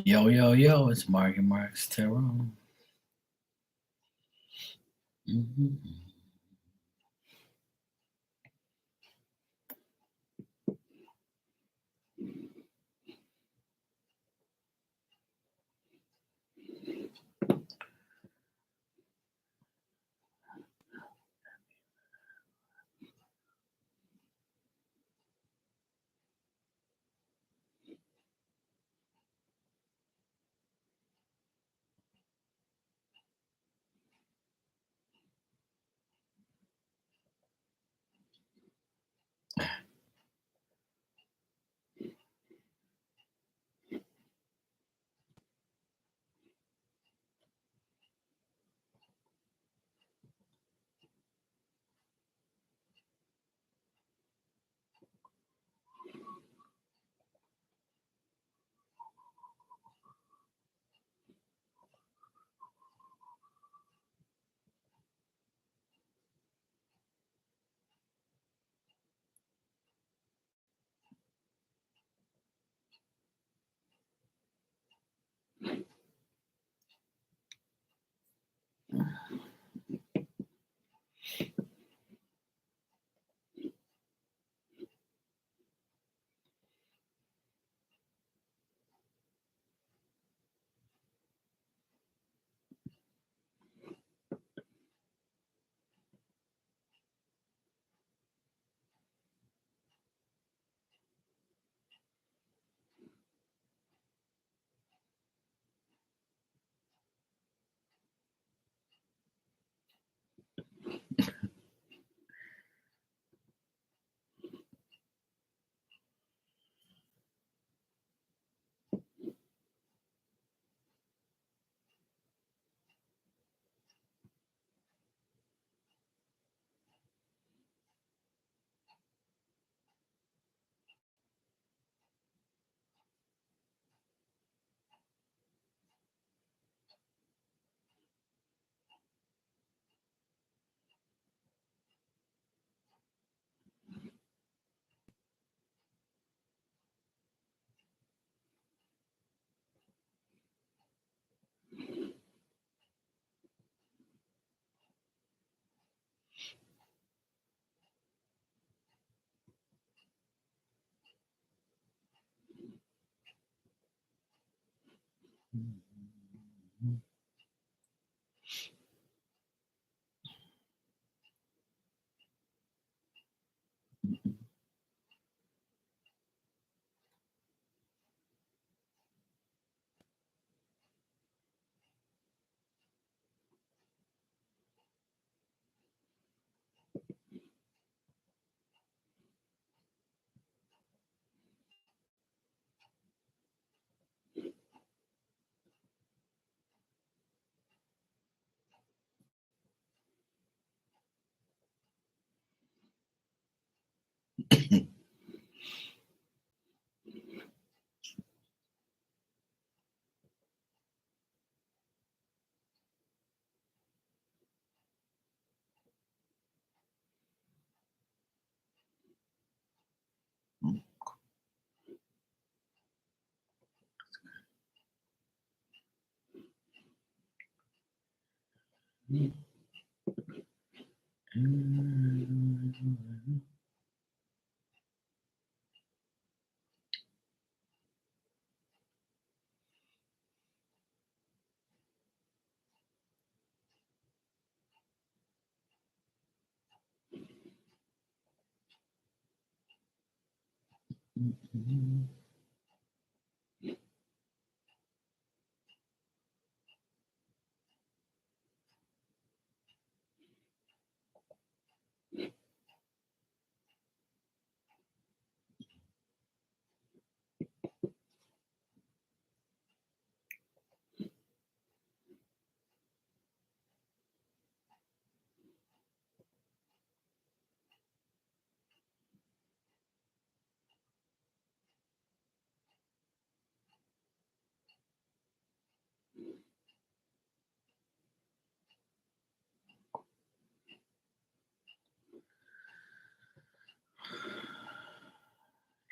Yo, yo, yo, it's Mark and Mark's Tarot. Mhm.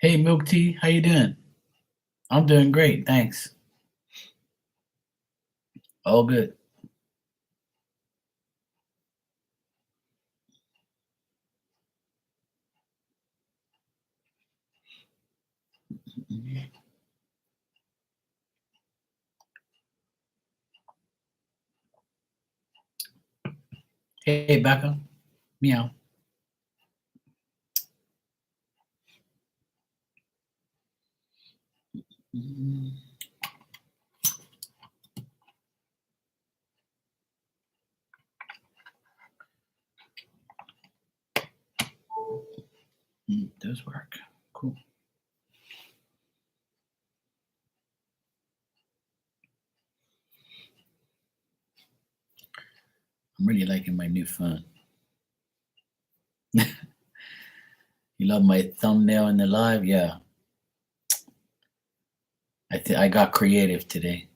Hey, Milk Tea, how you doing? I'm doing great, thanks. All good. Hey, Becca. Meow. Does work. Cool. I'm really liking my new phone. You love my thumbnail in the live? Yeah. I got creative today.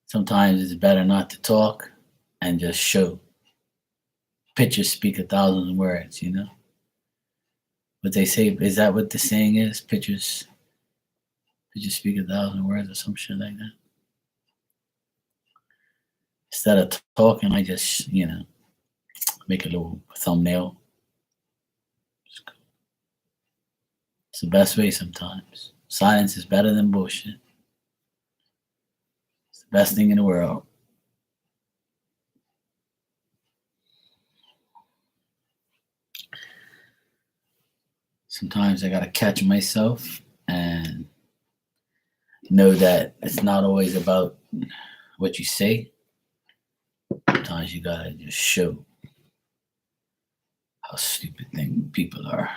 Sometimes it's better not to talk and just show. Pictures speak 1,000 words, you know? What they say, is that what the saying is? Pictures speak 1,000 words or some shit like that. Instead of talking, I just, make a little thumbnail. It's the best way sometimes. Silence is better than bullshit. It's the best thing in the world. Sometimes I gotta catch myself and know that it's not always about what you say. Sometimes you gotta just show how stupid people are.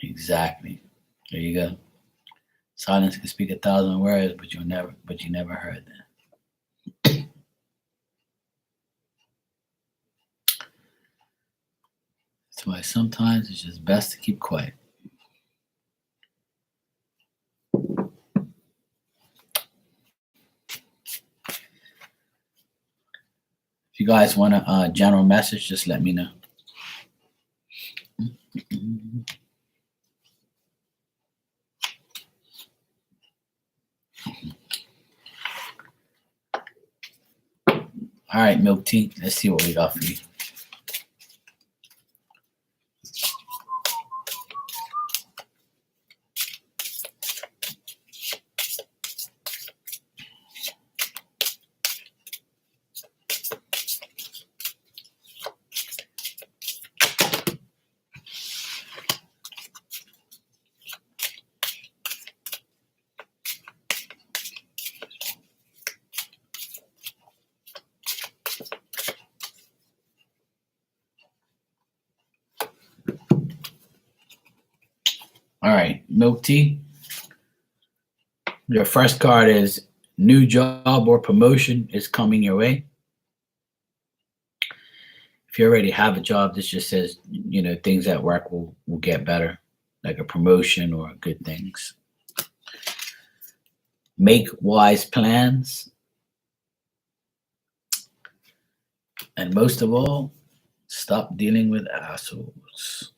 Exactly. There you go. Silence can speak 1,000 words, but you never heard that. That's why sometimes it's just best to keep quiet. If you guys want a general message, just let me know. All right, Milk Tea. Let's see what we got for you. All right, Milk Tea. Your first card is new job or promotion is coming your way. If you already have a job, this just says, things at work will get better, like a promotion or good things. Make wise plans. And most of all, stop dealing with assholes.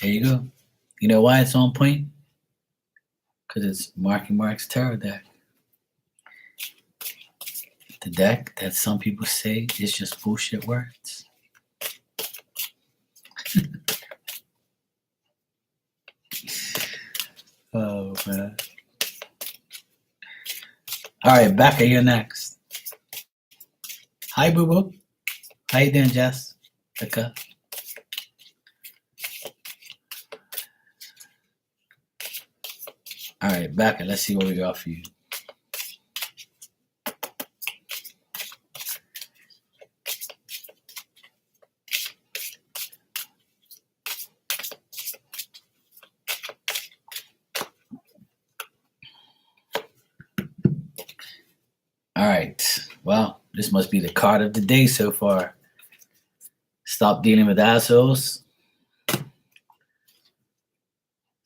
There you go. You know why it's on point? Because it's Marky Mark's tarot deck. The deck that some people say is just bullshit words. Oh, man. All right, Becca, you're next. Hi, Boo Boo. How you doing, Jess? Becca. All right, Becca, let's see what we got for you. All right. Well, this must be the card of the day so far. Stop dealing with assholes.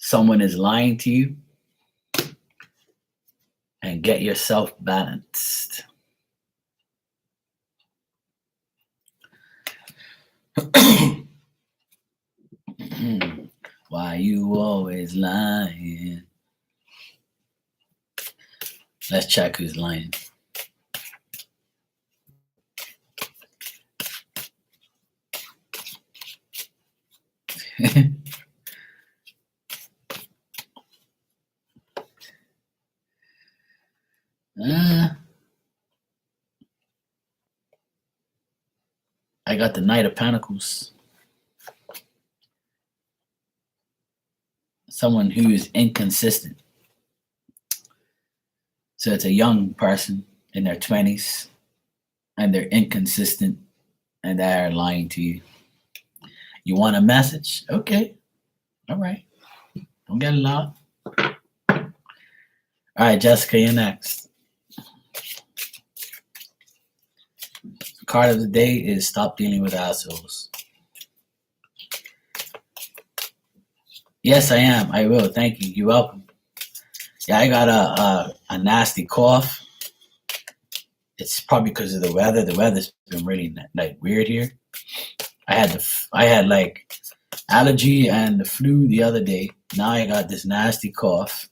someone is lying to you, and get yourself balanced. Why you always lying? Let's check who's lying. I got the Knight of Pentacles. Someone who is inconsistent. So it's a young person in their 20s, and they're inconsistent, and they're lying to you. You want a message? Okay. All right. Don't get loud. All right, Jessica, you're next. The card of the day is stop dealing with assholes. Yes, I am. I will. Thank you. You're welcome. Yeah, I got a nasty cough. It's probably because of the weather. The weather's been really like weird here. I had like allergy and the flu the other day. Now I got this nasty cough.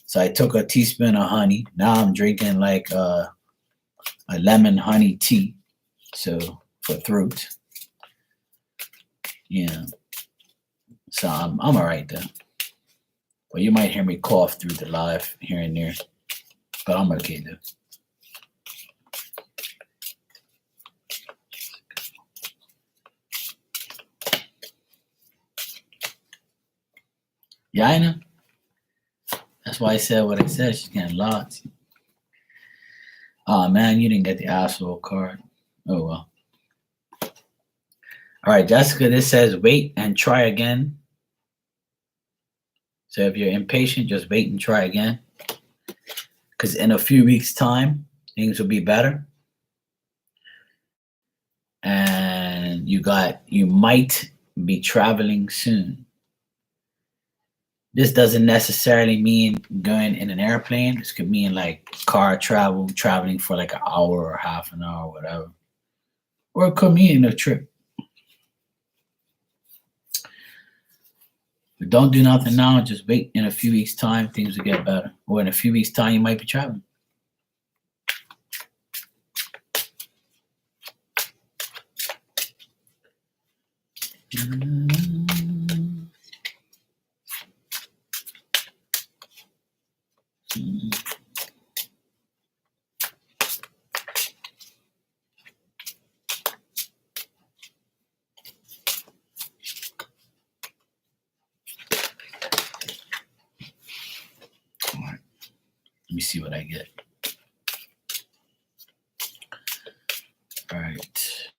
So I took a teaspoon of honey. Now I'm drinking like a lemon honey tea. So for throat. Yeah. So I'm all right though. Well, you might hear me cough through the live here and there, but I'm okay though. Yeah, I know. That's why I said what I said. She's getting lots. Oh man, you didn't get the asshole card. Oh well. All right, Jessica, this says wait and try again. So if you're impatient, just wait and try again. Because in a few weeks' time, things will be better. And you might be traveling soon. This doesn't necessarily mean going in an airplane. This could mean like car travel, traveling for like an hour or half an hour, whatever. Or it could mean a trip. But don't do nothing now. Just wait. In a few weeks' time, things will get better. Or in a few weeks' time, you might be traveling. All right. Let me see what I get. All right.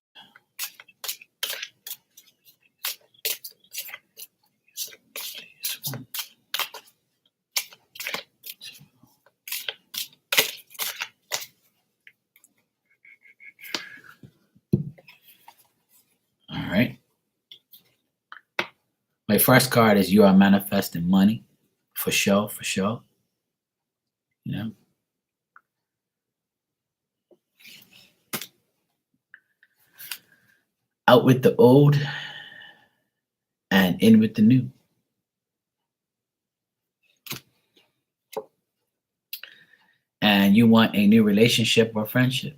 All right. My first card is you are manifesting money. For sure, for sure. You know. Out with the old and in with the new. And you want a new relationship or friendship.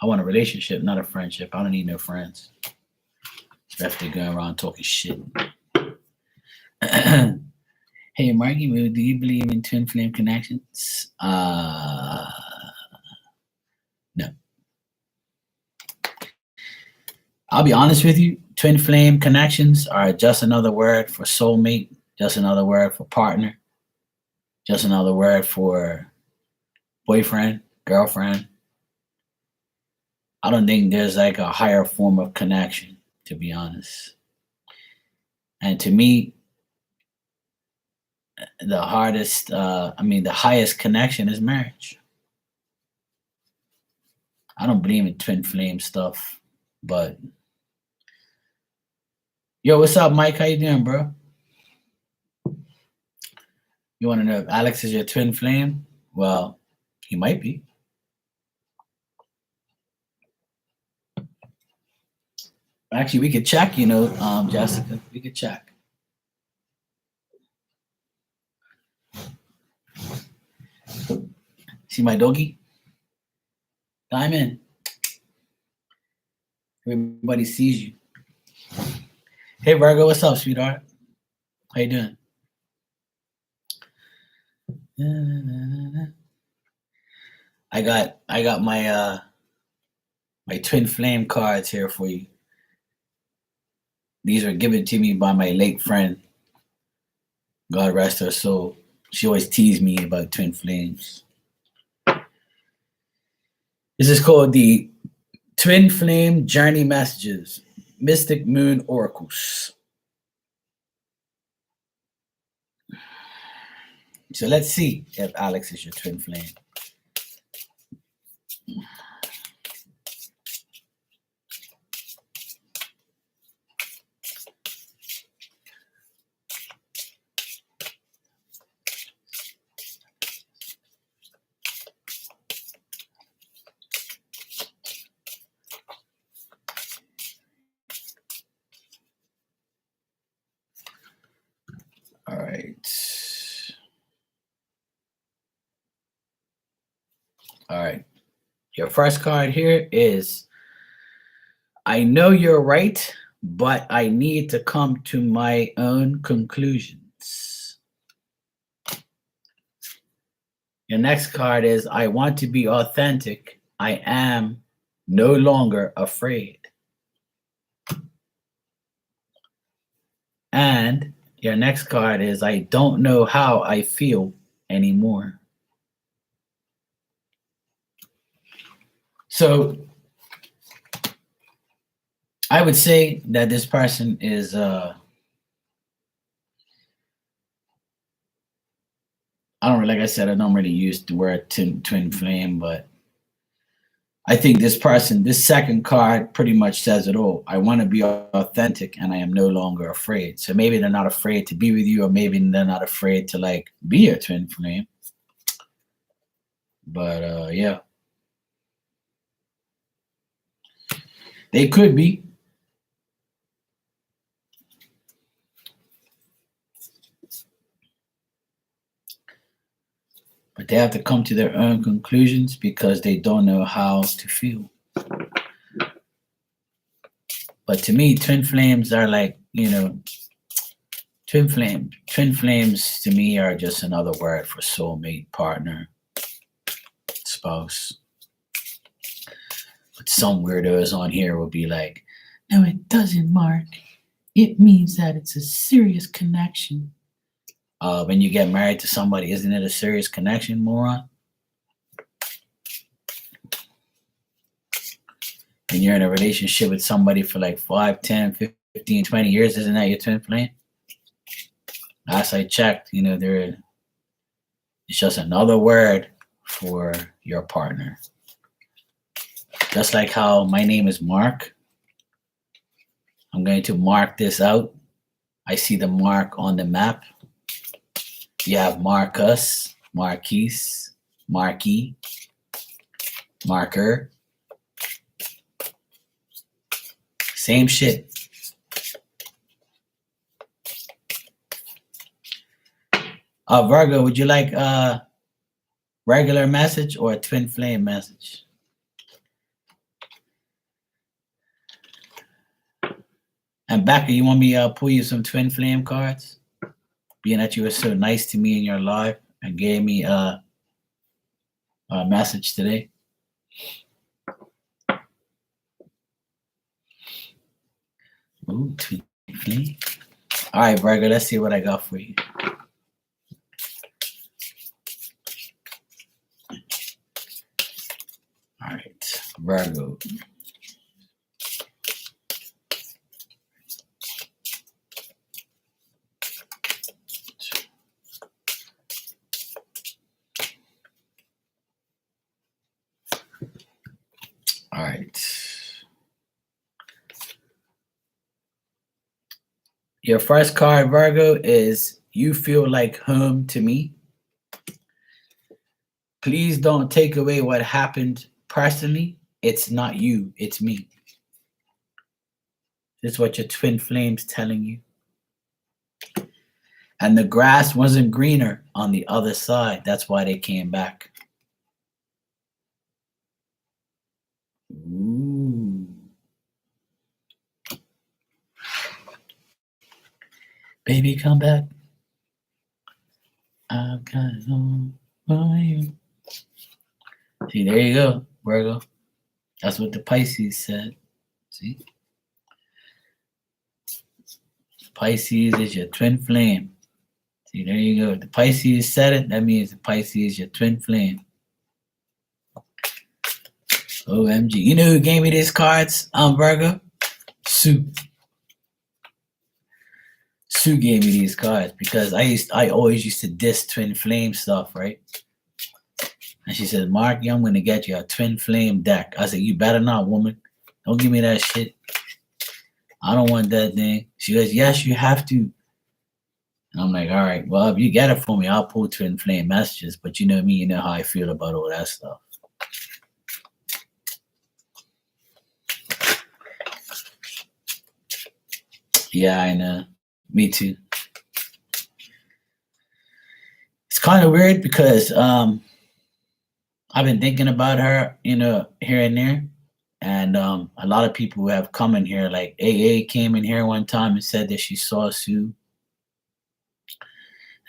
I want a relationship, not a friendship. I don't need no friends. Especially going around talking shit. Hey, Marky, do you believe in twin flame connections? No. I'll be honest with you. Twin flame connections are just another word for soulmate, just another word for partner, just another word for boyfriend, girlfriend. I don't think there's like a higher form of connection, to be honest. And to me, the highest connection is marriage. I don't believe in twin flame stuff, but yo, what's up, Mike? How you doing, bro? You want to know if Alex is your twin flame? Well, he might be. Actually, we could check, Jessica. We could check. See my doggy? Diamond. Everybody sees you. Hey Virgo, what's up, sweetheart? How you doing? I got my my twin flame cards here for you. These were given to me by my late friend. God rest her soul. She always teased me about twin flames. This is called the Twin Flame Journey Messages, Mystic Moon Oracles. So let's see if Alex is your twin flame. All right. All right. Your first card here is I know you're right, but I need to come to my own conclusions. Your next card is I want to be authentic. I am no longer afraid. And your next card is I don't know how I feel anymore. So I would say that this person is I don't like I said, I don't really use the word twin flame, but I think this person, this second card pretty much says it all. I want to be authentic and I am no longer afraid. So maybe they're not afraid to be with you, or maybe they're not afraid to like be a twin flame. But yeah. They could be. But they have to come to their own conclusions because they don't know how to feel. But to me, twin flames are like, twin flames to me are just another word for soulmate, partner, spouse. But some weirdos on here will be like, no, it doesn't, Mark. It means that it's a serious connection. When you get married to somebody, isn't it a serious connection, moron? And you're in a relationship with somebody for like 5, 10, 15, 20 years, isn't that your twin flame? Last I checked, it's just another word for your partner. Just like how my name is Mark. I'm going to mark this out. I see the mark on the map. You have Marcus, Marquise, Marquis, Marker. Same shit. Virgo, would you like a regular message or a twin flame message? And Becca, you want me to pull you some twin flame cards? Being that you were so nice to me in your life and gave me a message today. Ooh, twin flame. All right, Virgo, let's see what I got for you. All right, Virgo. All right. Your first card, Virgo, is you feel like home to me. Please don't take away what happened personally. It's not you, it's me. This is what your twin flames telling you. And the grass wasn't greener on the other side. That's why they came back. Ooh. Baby, come back. I've got it all for you. See, there you go, Virgo. That's what the Pisces said. See? Pisces is your twin flame. See, there you go. If the Pisces said it, that means the Pisces is your twin flame. OMG. You know who gave me these cards, Virgo? Sue. Sue gave me these cards because I always used to diss twin flame stuff, right? And she said, Mark, I'm gonna get you a twin flame deck. I said, you better not, woman. Don't give me that shit. I don't want that thing. She goes, yes, you have to. And I'm like, all right, well, if you get it for me, I'll pull twin flame messages. But you know me, you know how I feel about all that stuff. Yeah, I know. Me too. It's kind of weird because I've been thinking about her, here and there. And a lot of people who have come in here, like AA came in here one time and said that she saw Sue.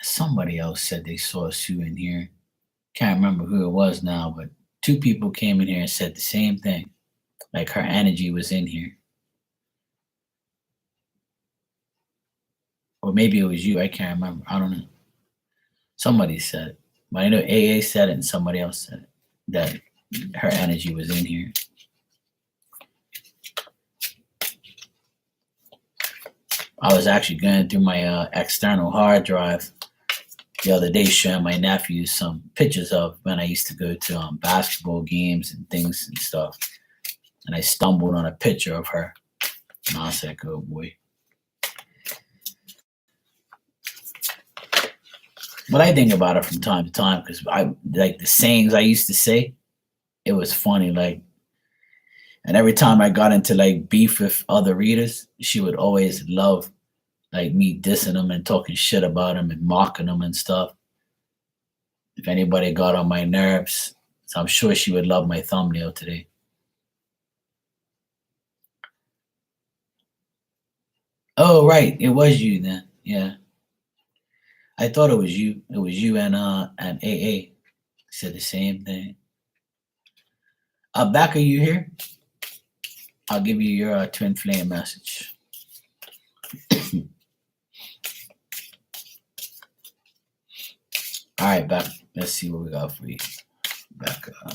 Somebody else said they saw Sue in here. Can't remember who it was now, but 2 people came in here and said the same thing. Like her energy was in here. Or maybe it was you. I can't remember. I don't know. Somebody said it. But I know AA said it and somebody else said it. That her energy was in here. I was actually going through my external hard drive the other day, showing my nephews some pictures of when I used to go to basketball games and things and stuff. And I stumbled on a picture of her. And I was like, oh boy. But I think about it from time to time because I like the sayings I used to say. It was funny, like, and every time I got into like beef with other readers, she would always love like me dissing them and talking shit about them and mocking them and stuff. If anybody got on my nerves, so I'm sure she would love my thumbnail today. Oh, right, it was you then. Yeah, I thought it was you. It was you and AA said the same thing. Back, are you here? I'll give you your twin flame message. All right, back. Let's see what we got for you. Back up.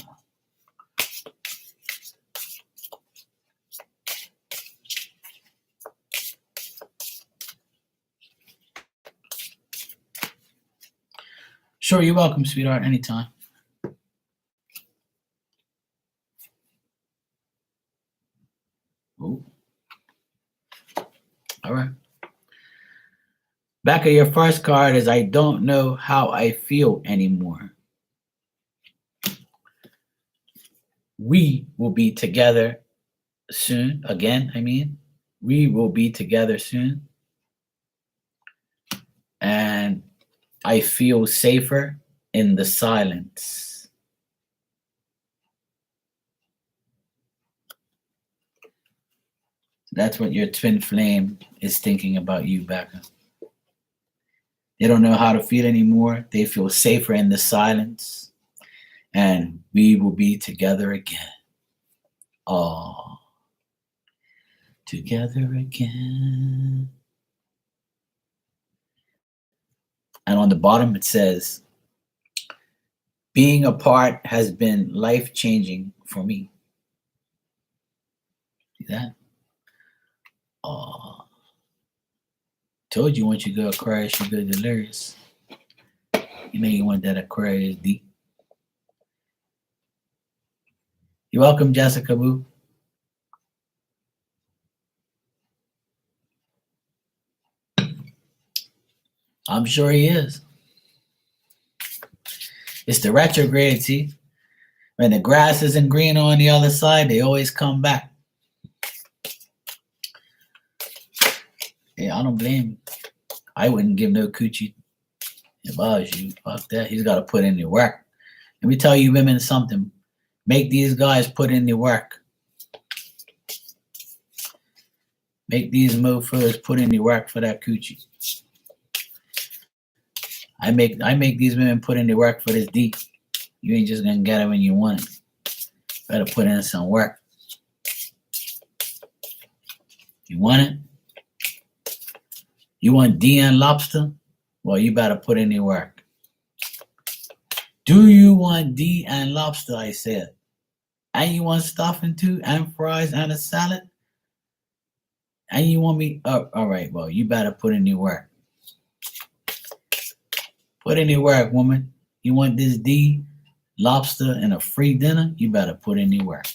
Sure, you're welcome, sweetheart. Anytime. Ooh. All right. Back of your first card is I don't know how I feel anymore. We will be together soon. Again, I mean, we will be together soon. And I feel safer in the silence. That's what your twin flame is thinking about you, Becca. They don't know how to feel anymore. They feel safer in the silence. And we will be together again. Oh, together again. And on the bottom it says, being apart has been life-changing for me. See that? Oh, told you once you go Aquarius, you go delirious. You know you want that Aquarius deep. You're welcome, Jessica Boo. I'm sure he is. It's the retrograde, see? When the grass isn't green on the other side, they always come back. Yeah, I don't blame you. I wouldn't give no coochie if I was you. Fuck that. He's got to put in the work. Let me tell you women something. Make these guys put in the work. Make these mofos put in the work for that coochie. I make these women put in the work for this D. You ain't just gonna get it when you want it. Better put in some work. You want it? You want D and lobster? Well, you better put in the work. Do you want D and lobster? I said. And you want stuffing too, and fries and a salad? And you want me? Oh, all right. Well, you better put in the work. Put in the work, woman. You want this D, lobster, and a free dinner? You better put in the work.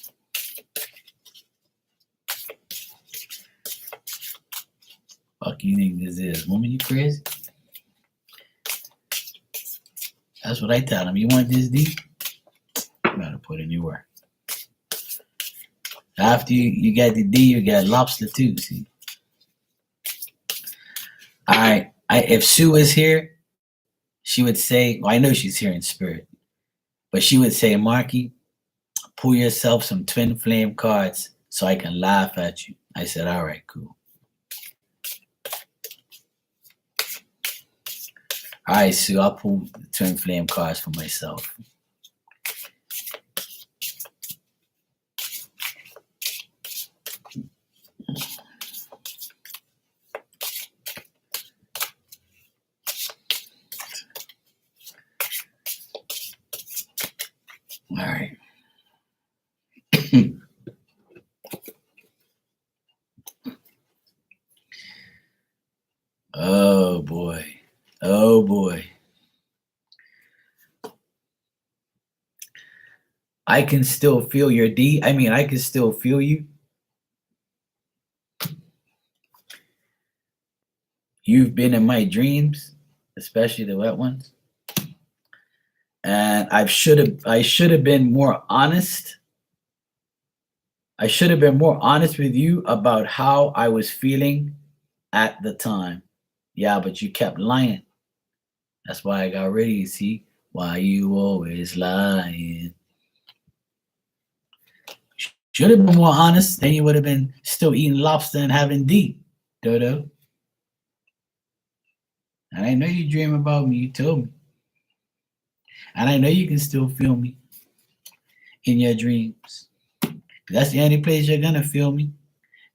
Fuck you think this is, woman? You crazy? That's what I tell them. You want this D? You better put in the work. After you get the D, you get lobster too, see? All right. If Sue is here, she would say, well, I know she's here in spirit, but she would say, Marky, pull yourself some twin flame cards so I can laugh at you. I said, all right, cool. All right, Sue, I'll pull the twin flame cards for myself. All right. Oh, boy. Oh, boy. I can still feel your D. I mean, I can still feel you. You've been in my dreams, especially the wet ones. And I should have been more honest. I should have been more honest with you about how I was feeling at the time. Yeah, but you kept lying. That's why I got rid of you, see? Why you always lying? Should have been more honest, then you would have been still eating lobster and having D, Dodo. And I know you dream about me, you told me. And I know you can still feel me in your dreams. That's the only place you're gonna feel me,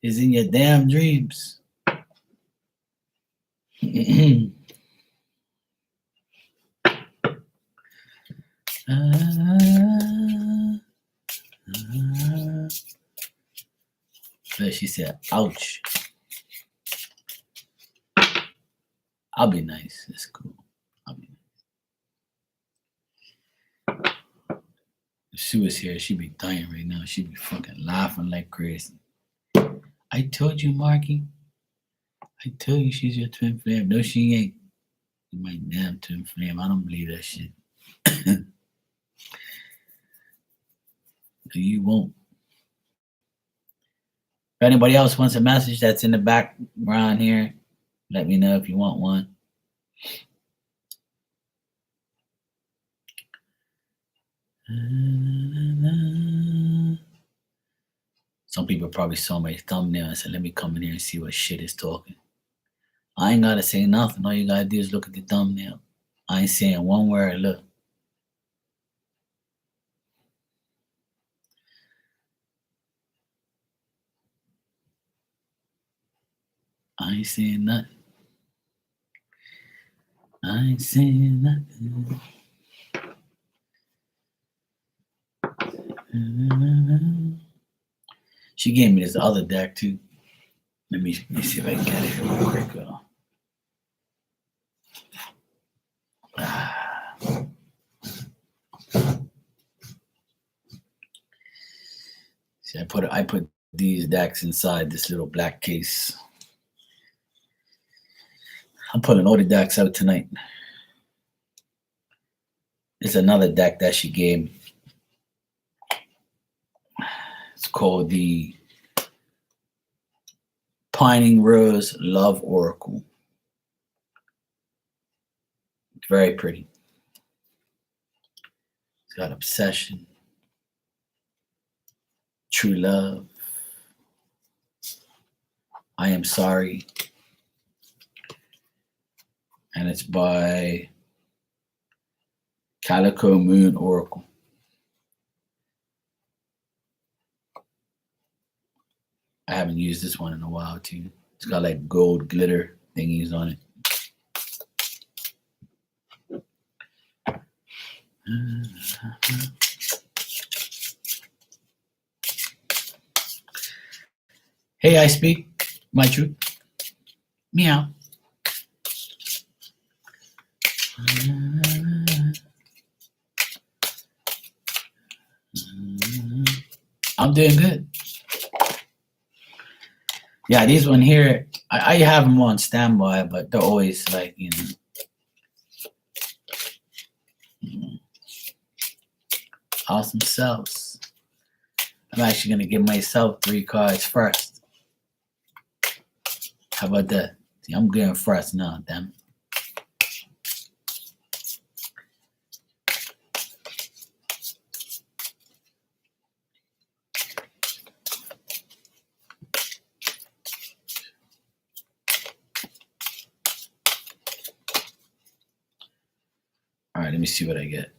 is in your damn dreams. But she said, ouch. I'll be nice. That's cool. I'll be nice. If Sue was here, she'd be dying right now. She'd be fucking laughing like crazy. I told you, Marky. I told you she's your twin flame. No, she ain't. You my damn twin flame. I don't believe that shit. You won't. If anybody else wants a message that's in the background here, let me know if you want one. Some people probably saw my thumbnail and said, let me come in here and see what shit is talking. I ain't gotta say nothing. All you gotta do is look at the thumbnail. I ain't saying one word. Look. I ain't saying nothing. I ain't saying nothing. She gave me this other deck too. Let me see if I can get it real quick. See, I put these decks inside this little black case. I'm pulling all the decks out tonight. It's another deck that she gave me. It's called the Pining Rose Love Oracle. It's very pretty. It's got obsession, true love, I am sorry, and it's by Calico Moon Oracle. I haven't used this one in a while too. It's got like gold glitter thingies on it. Hey, I speak my truth. Meow. I'm doing good. Yeah, these one here, I have them on standby, but they're always like, awesome selves. I'm actually going to give myself 3 cards first. How about that? See, I'm going first now, damn it. All right, let me see what I get.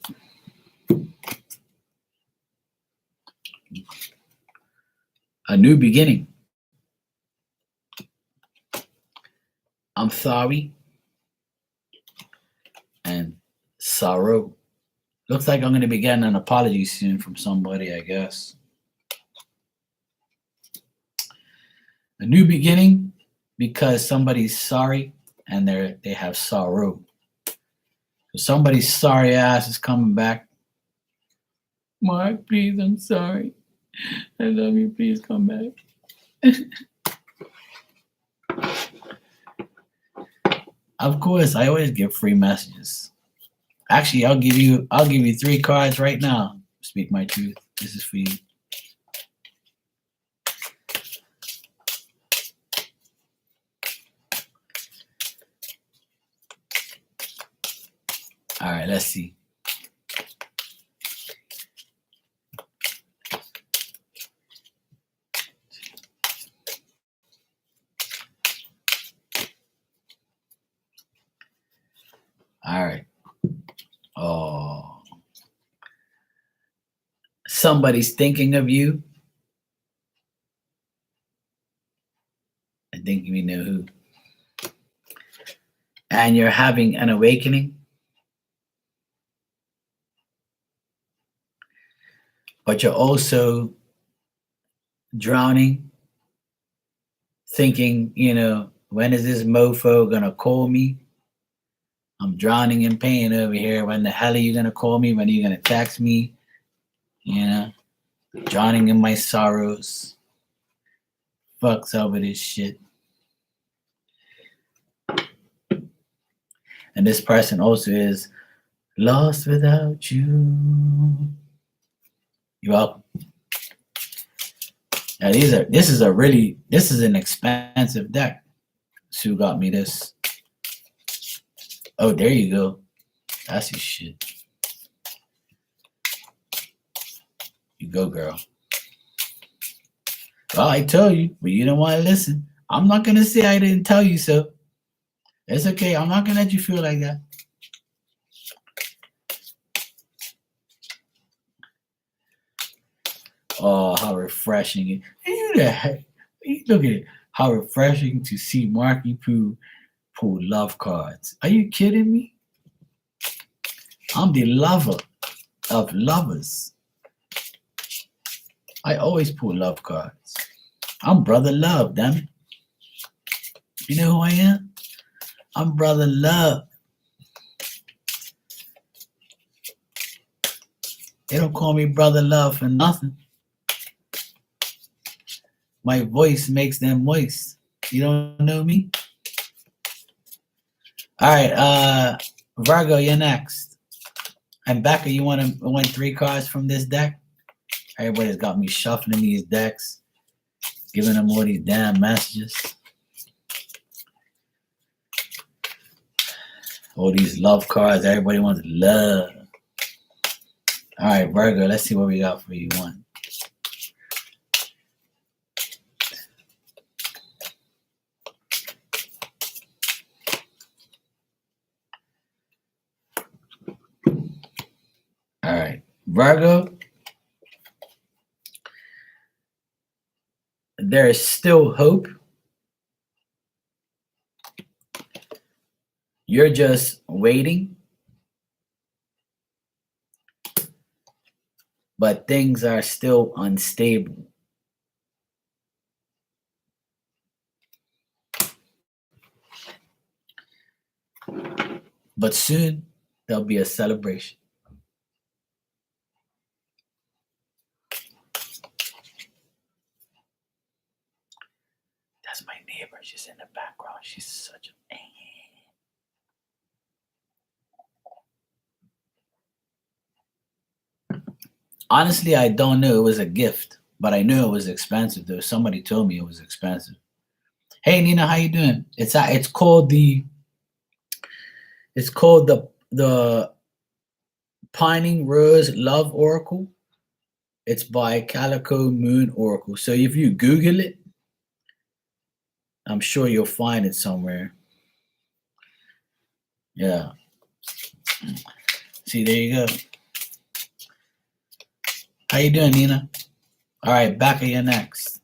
A new beginning. I'm sorry. And sorrow. Looks like I'm going to be getting an apology soon from somebody, I guess. A new beginning because somebody's sorry and they have sorrow. So somebody's sorry ass is coming back. Mark, please, I'm sorry. I love you. Please come back. Of course, I always give free messages. Actually, I'll give you 3 cards right now. Speak my truth. This is for you. All right, let's see. All right. Oh. Somebody's thinking of you. I think you know who. And you're having an awakening. But you're also drowning, thinking, when is this mofo gonna call me? I'm drowning in pain over here. When the hell are you gonna call me? When are you gonna text me? Drowning in my sorrows. Fucks over this shit. And this person also is lost without you. You're welcome. Now this is an expensive deck. Sue got me this. Oh, there you go. That's your shit. You go, girl. Well, I told you, but you don't want to listen. I'm not gonna say I didn't tell you so. It's okay. I'm not gonna let you feel like that. Oh, how refreshing. Look at it. How refreshing to see Marky Poo pull love cards. Are you kidding me? I'm the lover of lovers. I always pull love cards. I'm Brother Love, damn it. You know who I am? I'm Brother Love. They don't call me Brother Love for nothing. My voice makes them moist. You don't know me? All right, Virgo, you're next. And Becca, you want to win 3 cards from this deck? Everybody's got me shuffling these decks, giving them all these damn messages. All these love cards. Everybody wants love. All right, Virgo, let's see what we got for you. One. All right, Virgo, there is still hope. You're just waiting, but things are still unstable. But soon, there'll be a celebration. That's my neighbor. She's in the background. She's such a... Honestly, I don't know. It was a gift, but I knew it was expensive. There was somebody told me it was expensive. Hey Nina, how you doing? It's called the Pining Rose Love Oracle. It's by Calico Moon Oracle. So if you Google it, I'm sure you'll find it somewhere. Yeah. See, there you go. How you doing, Nina? All right, back at you next.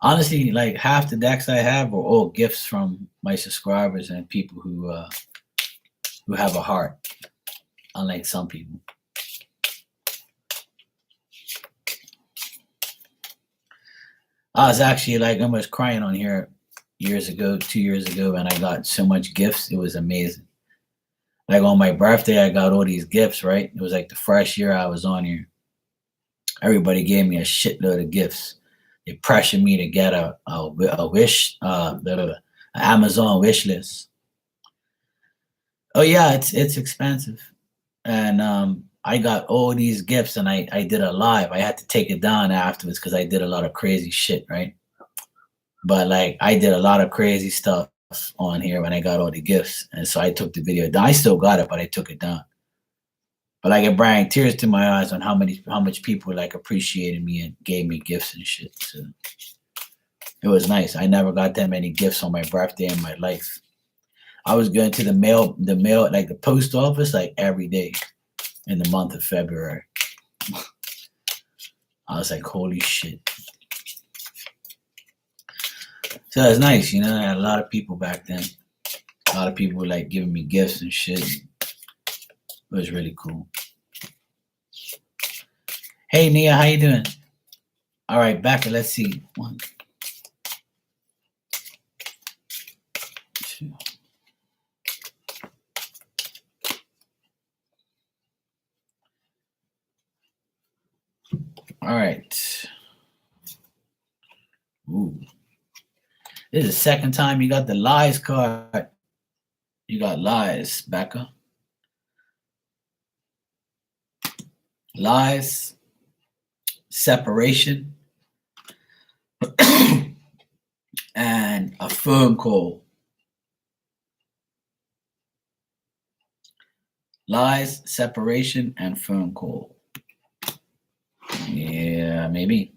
Honestly, like half the decks I have are all gifts from my subscribers and people who have a heart, unlike some people. I was actually like almost crying on here 2 years ago, and I got so much gifts. It was amazing. Like on my birthday, I got all these gifts, right? It was like the first year I was on here. Everybody gave me a shitload of gifts. They pressured me to get a wish, Amazon wish list. Oh yeah, it's expensive, and I got all these gifts, and I did a live. I had to take it down afterwards because I did a lot of crazy shit, right? But like I did a lot of crazy stuff on here when I got all the gifts, and so I took the video down. I still got it, but I took it down. But like it brought tears to my eyes on how much people like appreciated me and gave me gifts and shit. So it was nice. I never got that many gifts on my birthday in my life. I was going to the mail, like the post office, like every day in the month of February. I was like, holy shit. So it's nice, you know. I had a lot of people back then. A lot of people were like giving me gifts and shit. It was really cool. Hey Nia, how you doing? All right, Becca, let's see. 1, 2. All right. Ooh. This is the second time you got the lies card. You got lies, Becca. Lies, separation, and a phone call. Lies, separation, and phone call. Yeah, maybe.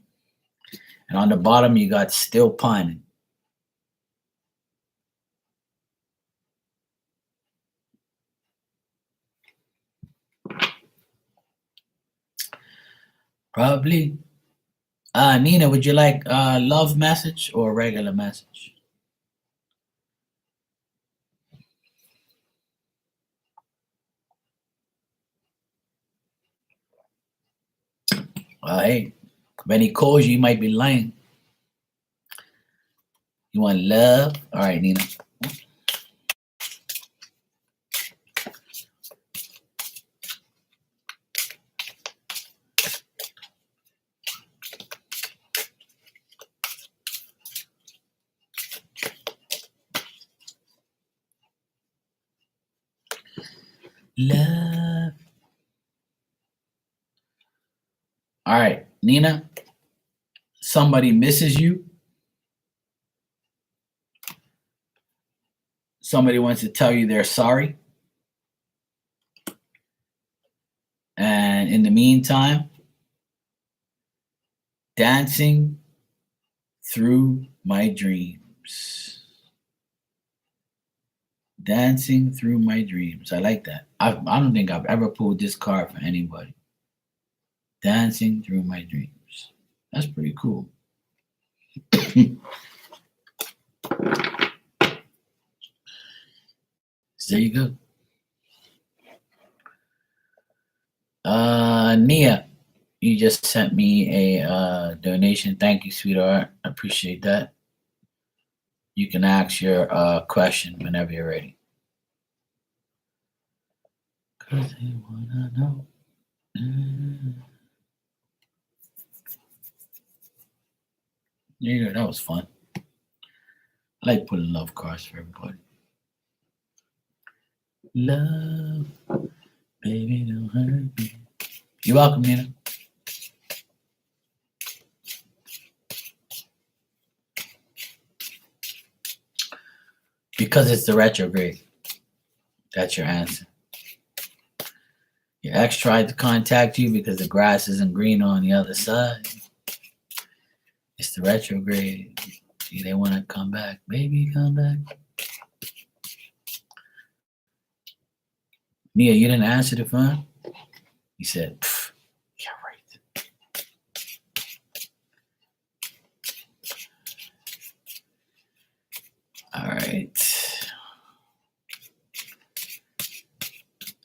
And on the bottom, you got still pining. Probably. Nina, would you like a love message or a regular message? Hey, when he calls you, you might be lying. You want love? All right, Nina. Love. All right, Nina. Somebody misses you. Somebody wants to tell you they're sorry. And in the meantime, dancing through my dreams. Dancing through my dreams. I like that. I don't think I've ever pulled this card for anybody. Dancing through my dreams. That's pretty cool. So there you go. Nia, you just sent me a donation. Thank you, sweetheart. I appreciate that. You can ask your question whenever you're ready. 'Cause they wanna know. There you go. That was fun. I like putting love cards for everybody. Love, baby, don't hurt me. You're welcome, Nina. Because it's the retrograde. That's your answer. Your ex tried to contact you because the grass isn't green on the other side. It's the retrograde. See, they want to come back. Baby, come back. Nia, you didn't answer the phone? He said, yeah, right. All right.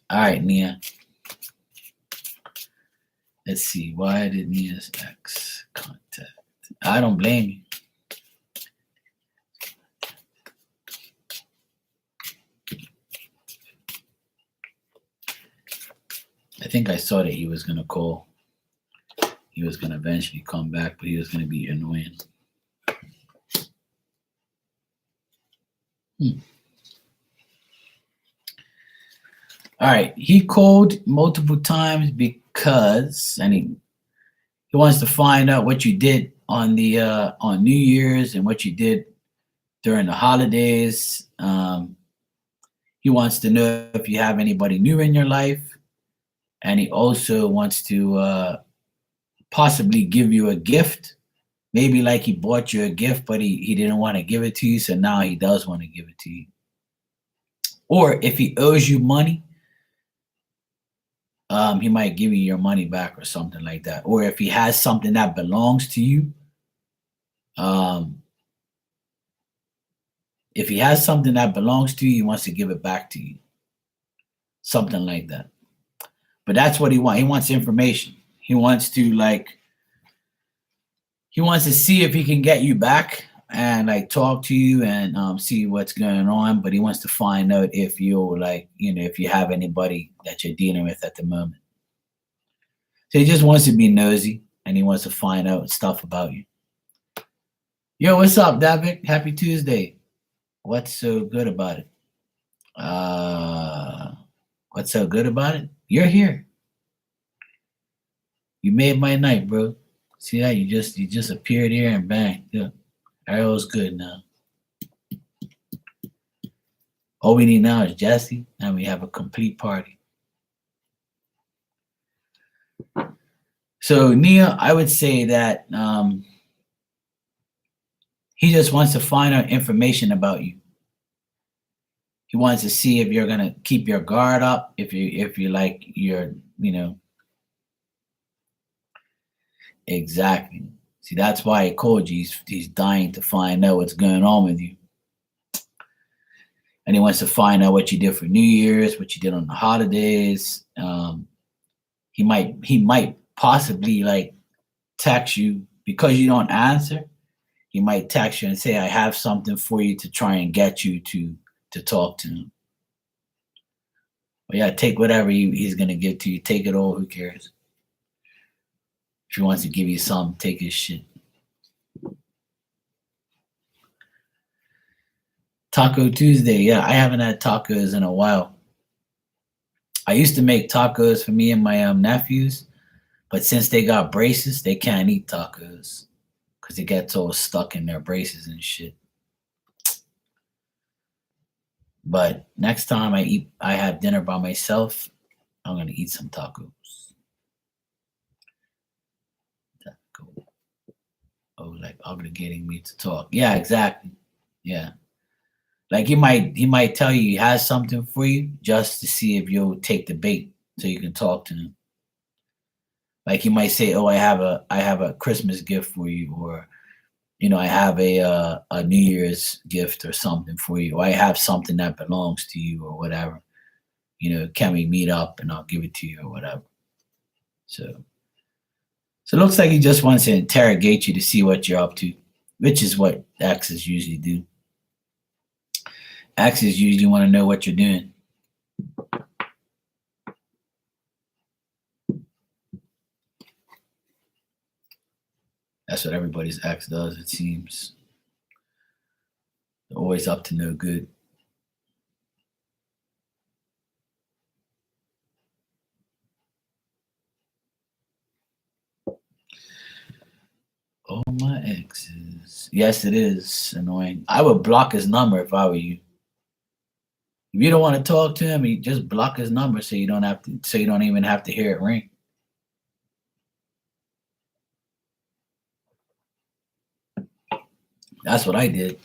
All right, Nia. Let's see. Why did Nia's ex contact? I don't blame you. I think I saw that he was going to call. He was going to eventually come back, but he was going to be annoying. All right. He called multiple times because, and he wants to find out what you did on the on New Year's and what you did during the holidays. He wants to know if you have anybody new in your life, and he also wants to possibly give you a gift. Maybe like he bought you a gift, but he didn't want to give it to you, so now he does want to give it to you. Or if he owes you money, he might give you your money back or something like that. Or if he has something that belongs to you, if he has something that belongs to you, he wants to give it back to you. Something like that. But that's what he wants. He wants information. He wants to he wants to see if he can get you back and like talk to you and see what's going on. But he wants to find out if you're if you have anybody that you're dealing with at the moment. So he just wants to be nosy and he wants to find out stuff about you. Yo, what's up, David? Happy Tuesday. What's so good about it? What's so good about it? You're here. You made my night, bro. See that? You just appeared here and bang. Yeah. Everyone's good now. All we need now is Jesse, and we have a complete party. So Nia, I would say that he just wants to find out information about you. He wants to see if you're gonna keep your guard up, if you like you're exactly. See, that's why he called you. He's dying to find out what's going on with you. And he wants to find out what you did for New Year's, what you did on the holidays. He might possibly like text you because you don't answer. He might text you and say, "I have something for you," to try and get you to talk to him. But yeah, take whatever he's gonna give to you. Take it all. Who cares? If he wants to give you something, take his shit. Taco Tuesday. Yeah, I haven't had tacos in a while. I used to make tacos for me and my nephews, but since they got braces, they can't eat tacos because it gets all stuck in their braces and shit. But next time I have dinner by myself, I'm gonna eat some tacos. Taco. Oh, like obligating me to talk. Yeah, exactly. Yeah. Like he might tell you he has something for you just to see if you'll take the bait so you can talk to him. Like he might say, "Oh, I have a Christmas gift for you," or I have a New Year's gift or something for you, or I have something that belongs to you or whatever. Can we meet up and I'll give it to you or whatever. So, so it looks like he just wants to interrogate you to see what you're up to, which is what exes usually do. Exes usually want to know what you're doing. That's what everybody's ex does, it seems. They're always up to no good. Oh, my exes. Yes, it is annoying. I would block his number if I were you. If you don't want to talk to him, you just block his number so you don't have to, so you don't even have to hear it ring. That's what I did.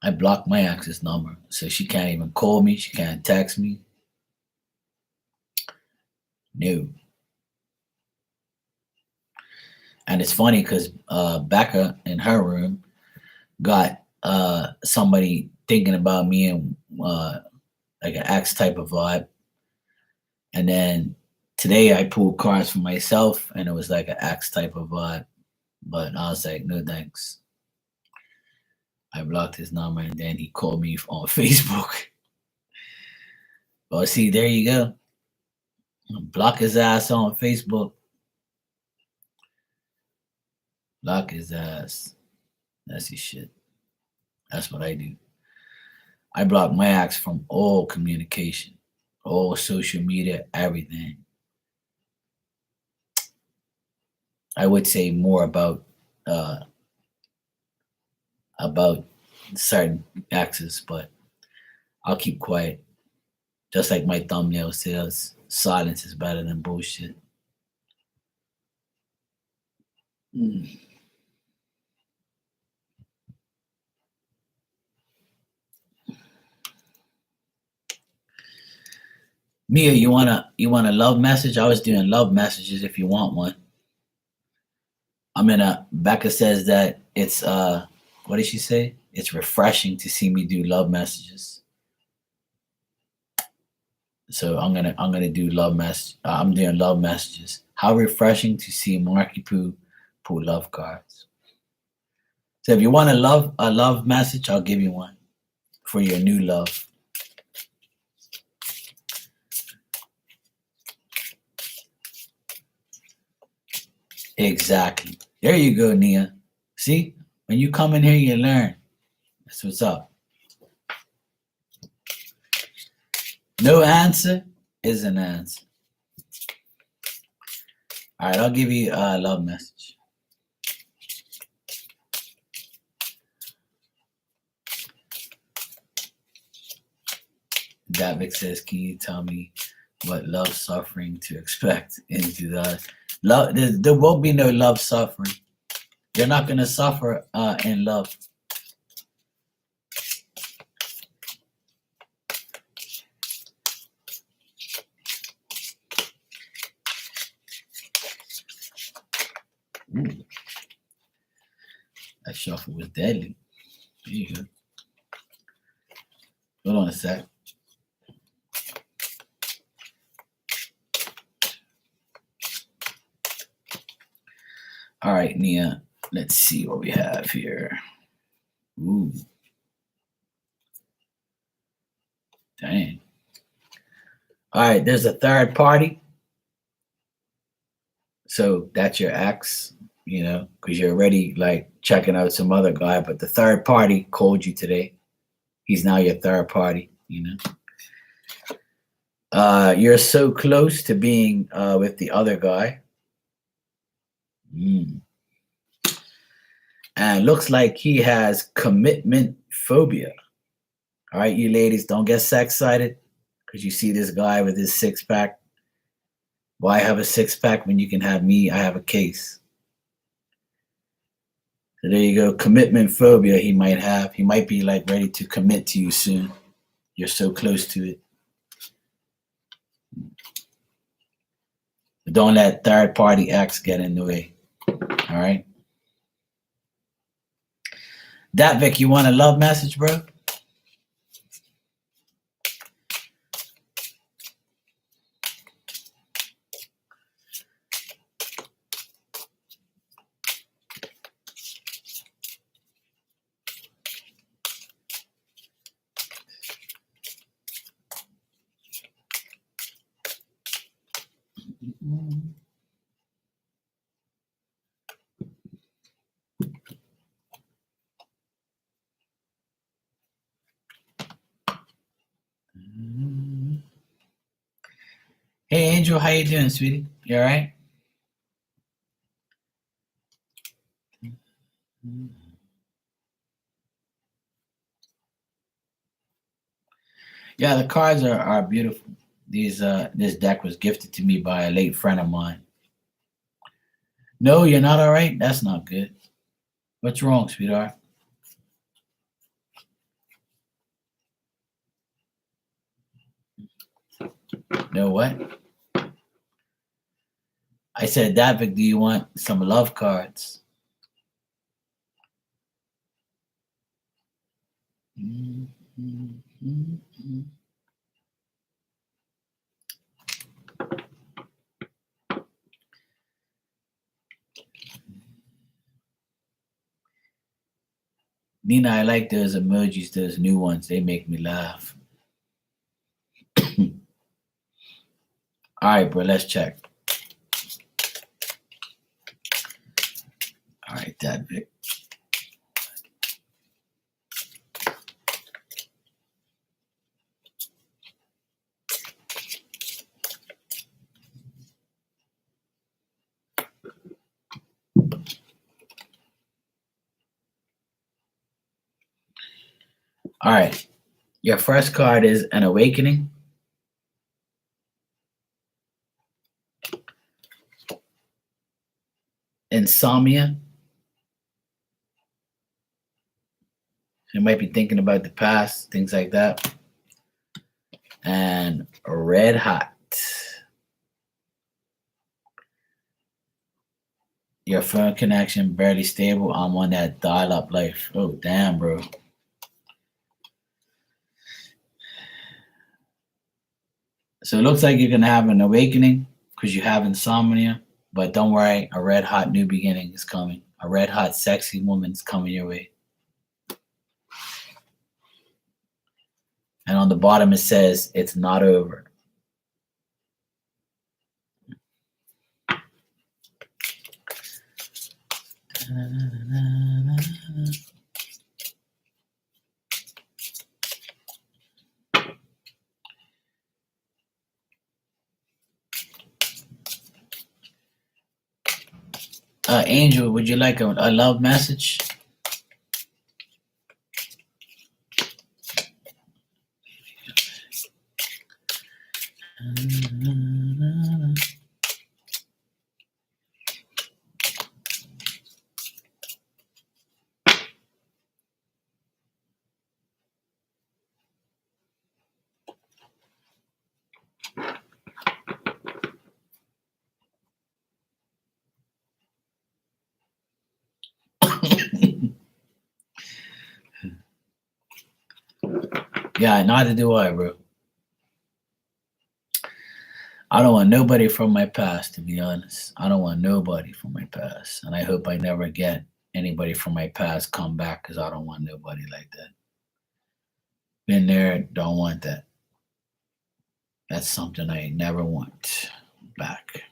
I blocked my ex's number so she can't even call me. She can't text me. No. And it's funny because Becca in her room got somebody thinking about me and like an ex type of vibe. And then today I pulled cards for myself and it was like an ex type of vibe. But I was like, no thanks. I blocked his number and then he called me on Facebook. Well, see, there you go. Block his ass on Facebook. Block his ass. That's his shit. That's what I do. I block my ex from all communication, all social media, everything. I would say more about certain exes, but I'll keep quiet. Just like my thumbnail says, silence is better than bullshit. Mm. Mia, you want a love message? I was doing love messages if you want one. Becca says that it's what did she say? It's refreshing to see me do love messages. So I'm gonna do love message. I'm doing love messages. How refreshing to see Marky Poo pull love cards. So if you want a love message, I'll give you one for your new love. Exactly. There you go, Nia. See, when you come in here, you learn. That's what's up. No answer is an answer. All right, I'll give you a love message. Davik says, "Can you tell me what love suffering to expect into the love? There won't be no love suffering. You're not gonna suffer in love." Ooh, that shuffle was deadly. There you go. Hold on a sec. All right, Nia. Let's see what we have here. Ooh. Dang. All right, there's a third party. So that's your ex, because you're already like checking out some other guy, but the third party called you today. He's now your third party. You're so close to being with the other guy. Mm. And looks like he has commitment phobia. All right, you ladies, don't get sex excited because you see this guy with his six pack. Why have a six pack when you can have me? I have a case. So there you go. Commitment phobia he might have. He might be like ready to commit to you soon. You're so close to it. But don't let third party acts get in the way. All right. That Vic, you want a love message, bro? Hey Angel, how you doing, sweetie? You all right? Yeah, the cards are beautiful. This deck was gifted to me by a late friend of mine. No, you're not all right? That's not good. What's wrong, sweetheart? No what? I said, Davik, do you want some love cards? Nina, I like those emojis, those new ones. They make me laugh. All right, bro, let's check. All right, Davik. All right. Your first card is an awakening. Insomnia. You might be thinking about the past, things like that. And red hot. Your phone connection barely stable. I'm on that dial-up life. Oh, damn, bro. So it looks like you're gonna have an awakening because you have insomnia. But don't worry, a red hot new beginning is coming. A red hot sexy woman is coming your way. And on the bottom it says it's not over. Angel, would you like a love message? Yeah, neither do I, bro. I don't want nobody from my past, to be honest. I don't want nobody from my past. And I hope I never get anybody from my past come back because I don't want nobody like that. Been there, don't want that. That's something I never want back.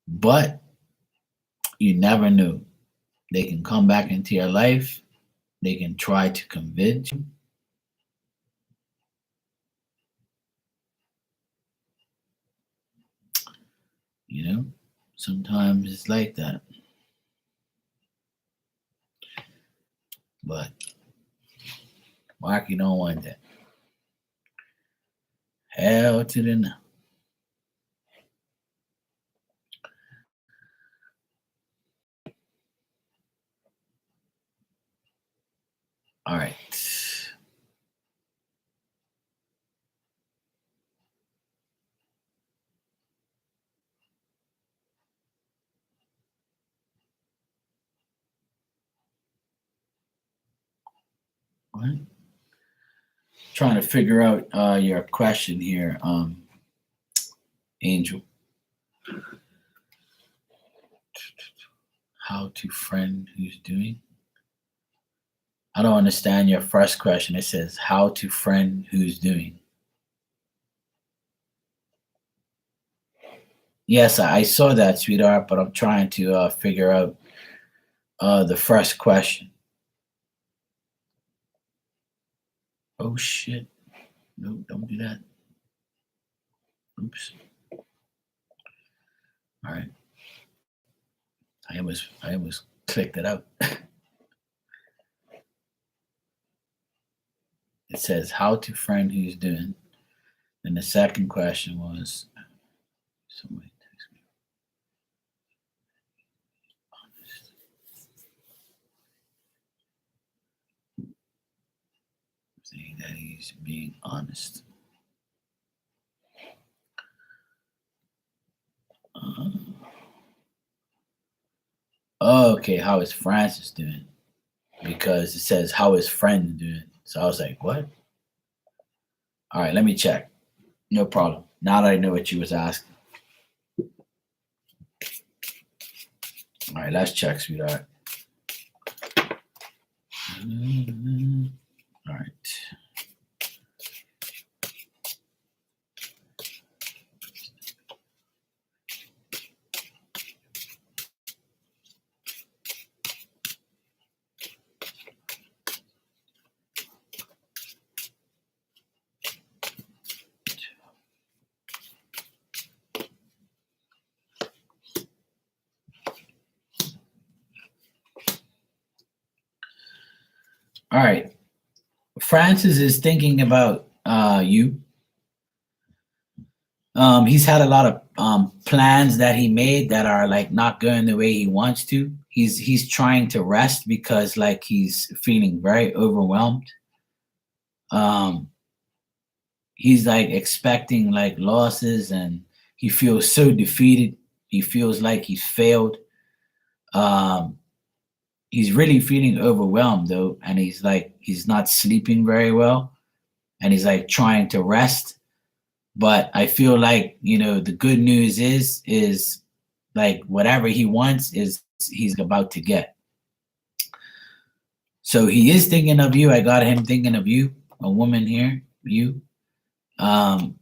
But you never know. They can come back into your life. They can try to convince you. You know, sometimes it's like that. But Mark, you don't want that. Hell to the no. All right. What? Trying to figure out your question here, Angel. How to friend who's doing? I don't understand your first question. It says how to friend who's doing. Yes, I saw that, sweetheart, but I'm trying to figure out the first question. Oh shit! No, don't do that. Oops. All right. I almost clicked it out. It says how to friend who's doing. And the second question was somebody text me honest. Saying that he's being honest. Uh, okay, how is Francis doing? Because it says how is friend doing. So I was like, what? All right, let me check. No problem. Now that I know what you was asking. All right, let's check, sweetheart. All right. All right. Francis is thinking about you. He's had a lot of plans that he made that are like not going the way he wants to. He's trying to rest because like he's feeling very overwhelmed. Um, he's like expecting like losses, and he feels so defeated. He feels like he's failed. Um, he's really feeling overwhelmed though, and he's not sleeping very well, and he's like trying to rest. But I feel like the good news is like whatever he wants is he's about to get. So he is thinking of you. I got him thinking of you, a woman here, you. Um,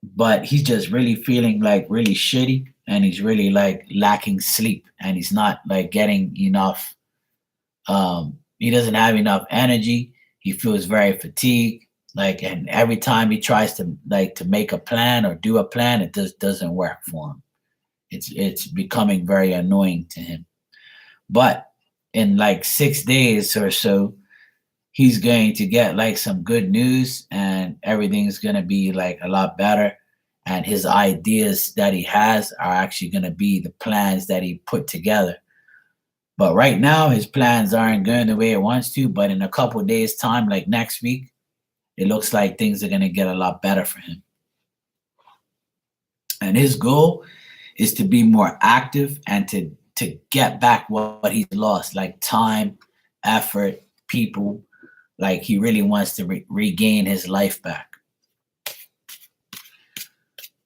but he's just really feeling like really shitty, and he's really like lacking sleep, and he's not like getting enough. He doesn't have enough energy. He feels very fatigued. Like, and every time he tries to make a plan or do a plan, it just doesn't work for him. It's becoming very annoying to him. But in like 6 days or so, he's going to get like some good news, and everything's going to be like a lot better. And his ideas that he has are actually going to be the plans that he put together. But right now, his plans aren't going the way it wants to. But in a couple of days' time, like next week, it looks like things are going to get a lot better for him. And his goal is to be more active and to get back what he's lost, like time, effort, people. Like he really wants to regain his life back.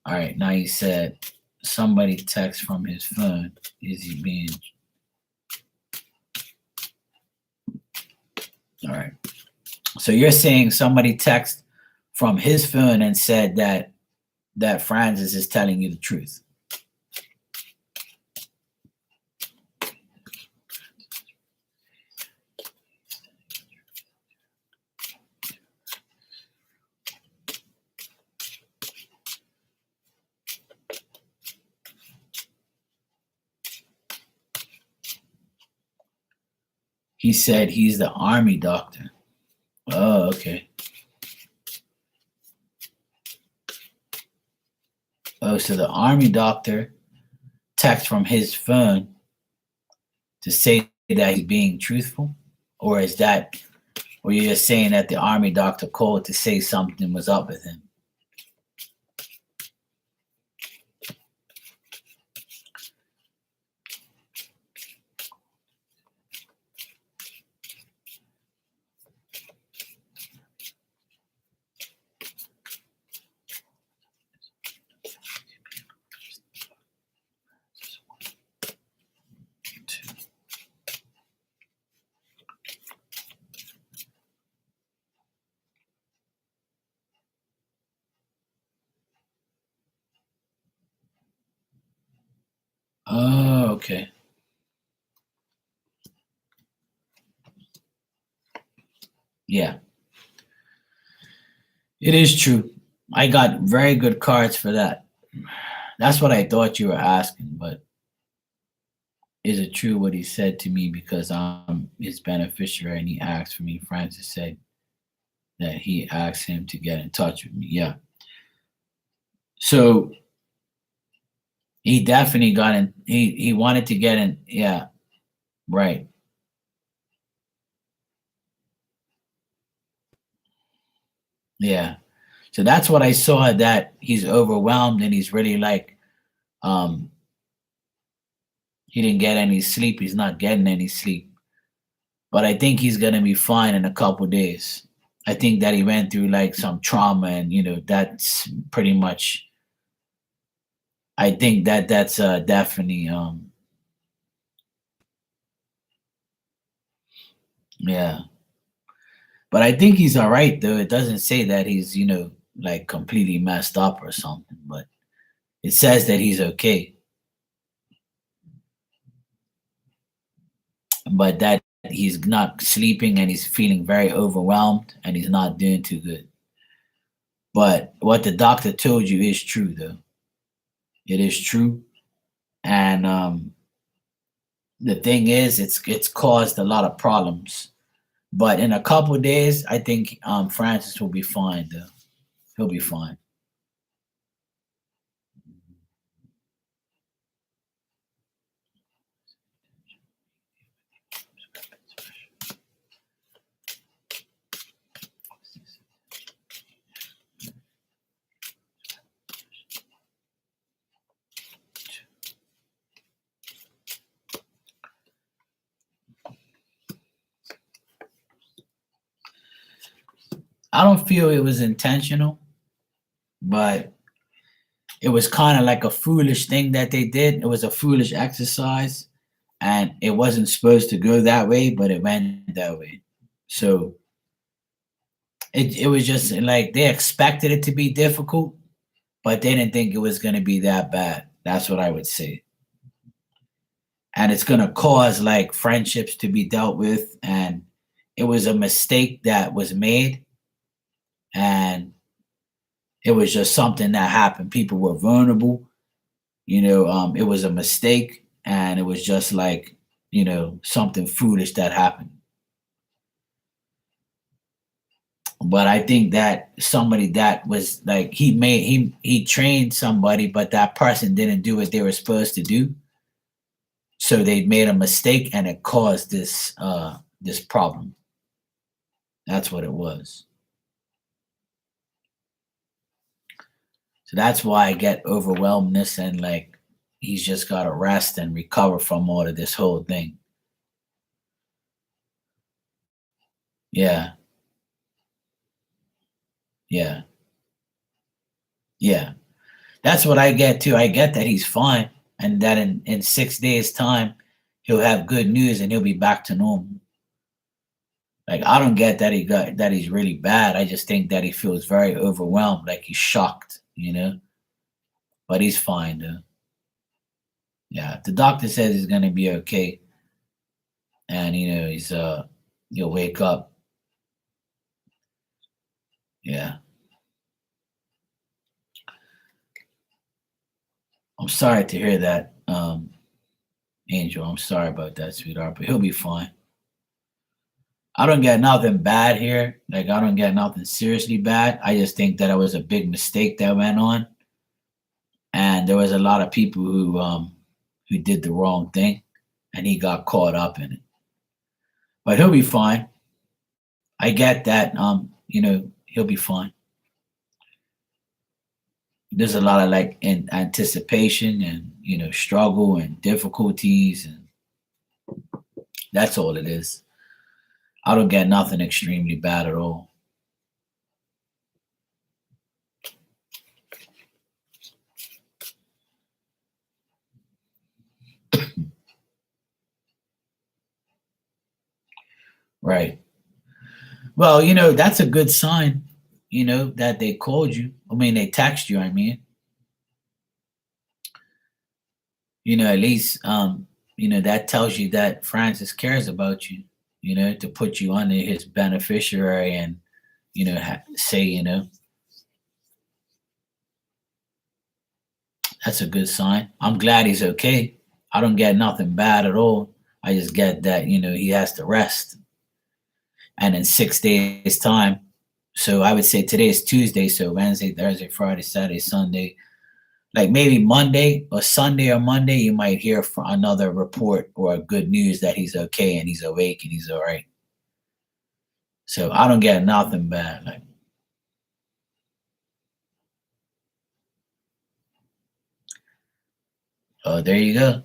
All right, now he said somebody text from his phone. Is he being? All right. So you're saying somebody text from his phone and said that Francis is telling you the truth. He said he's the army doctor. Oh, okay. Oh, so the army doctor text from his phone to say that he's being truthful? Or is that, or you're just saying that the army doctor called to say something was up with him? Oh, okay. Yeah, it is true. I got very good cards for that. That's what I thought you were asking, but is it true what he said to me because I'm his beneficiary and he asked for me? Francis said that he asked him to get in touch with me. Yeah. So he definitely got in. He wanted to get in. Yeah. Right. Yeah. So that's what I saw, that he's overwhelmed and he's really like, um he didn't get any sleep. He's not getting any sleep. But I think he's gonna be fine in a couple days. I think that he went through like some trauma, and that's pretty much. I think that that's definitely yeah. But I think he's all right though. It doesn't say that he's like completely messed up or something, but it says that he's okay. But that he's not sleeping and he's feeling very overwhelmed and he's not doing too good. But what the doctor told you is true though. It is true. And the thing is, it's caused a lot of problems. But in a couple of days, I think Francis will be fine though. He'll be fine. I don't feel it was intentional, but it was kind of like a foolish thing that they did. It was a foolish exercise, and it wasn't supposed to go that way, but it went that way. So it was just like they expected it to be difficult, but they didn't think it was going to be that bad. That's what I would say. And it's going to cause like friendships to be dealt with, and it was a mistake that was made, and it was just something that happened. People were vulnerable. It was a mistake, and it was just like something foolish that happened. But I think that somebody that was like he trained somebody, but that person didn't do what they were supposed to do, so they made a mistake and it caused this problem. That's what it was. So that's why I get overwhelmedness, and like he's just got to rest and recover from all of this whole thing. Yeah, yeah, yeah. That's what I get too. I get that he's fine, and that in 6 days' time he'll have good news and he'll be back to normal. Like I don't get that he's really bad. I just think that he feels very overwhelmed, like he's shocked. But he's fine though. Yeah, the doctor says he's gonna be okay, and he'll wake up. Yeah, I'm sorry to hear that, Angel. I'm sorry about that, sweetheart, but he'll be fine. I don't get nothing bad here. Like I don't get nothing seriously bad. I just think that it was a big mistake that went on, and there was a lot of people who did the wrong thing, and he got caught up in it. But he'll be fine. I get that. He'll be fine. There's a lot of like in anticipation and struggle and difficulties, and that's all it is. I don't get nothing extremely bad at all. Right. Well, that's a good sign, that they called you. I mean, they text you, I mean. At least that tells you that Francis cares about you, to put you under his beneficiary and, say, that's a good sign. I'm glad he's okay. I don't get nothing bad at all. I just get that, he has to rest. And in 6 days' time, so I would say today is Tuesday, so Wednesday, Thursday, Friday, Saturday, Sunday, like maybe Monday or Sunday or Monday, you might hear from another report or good news that he's okay and he's awake and he's all right. So I don't get nothing bad. Like, oh, there you go.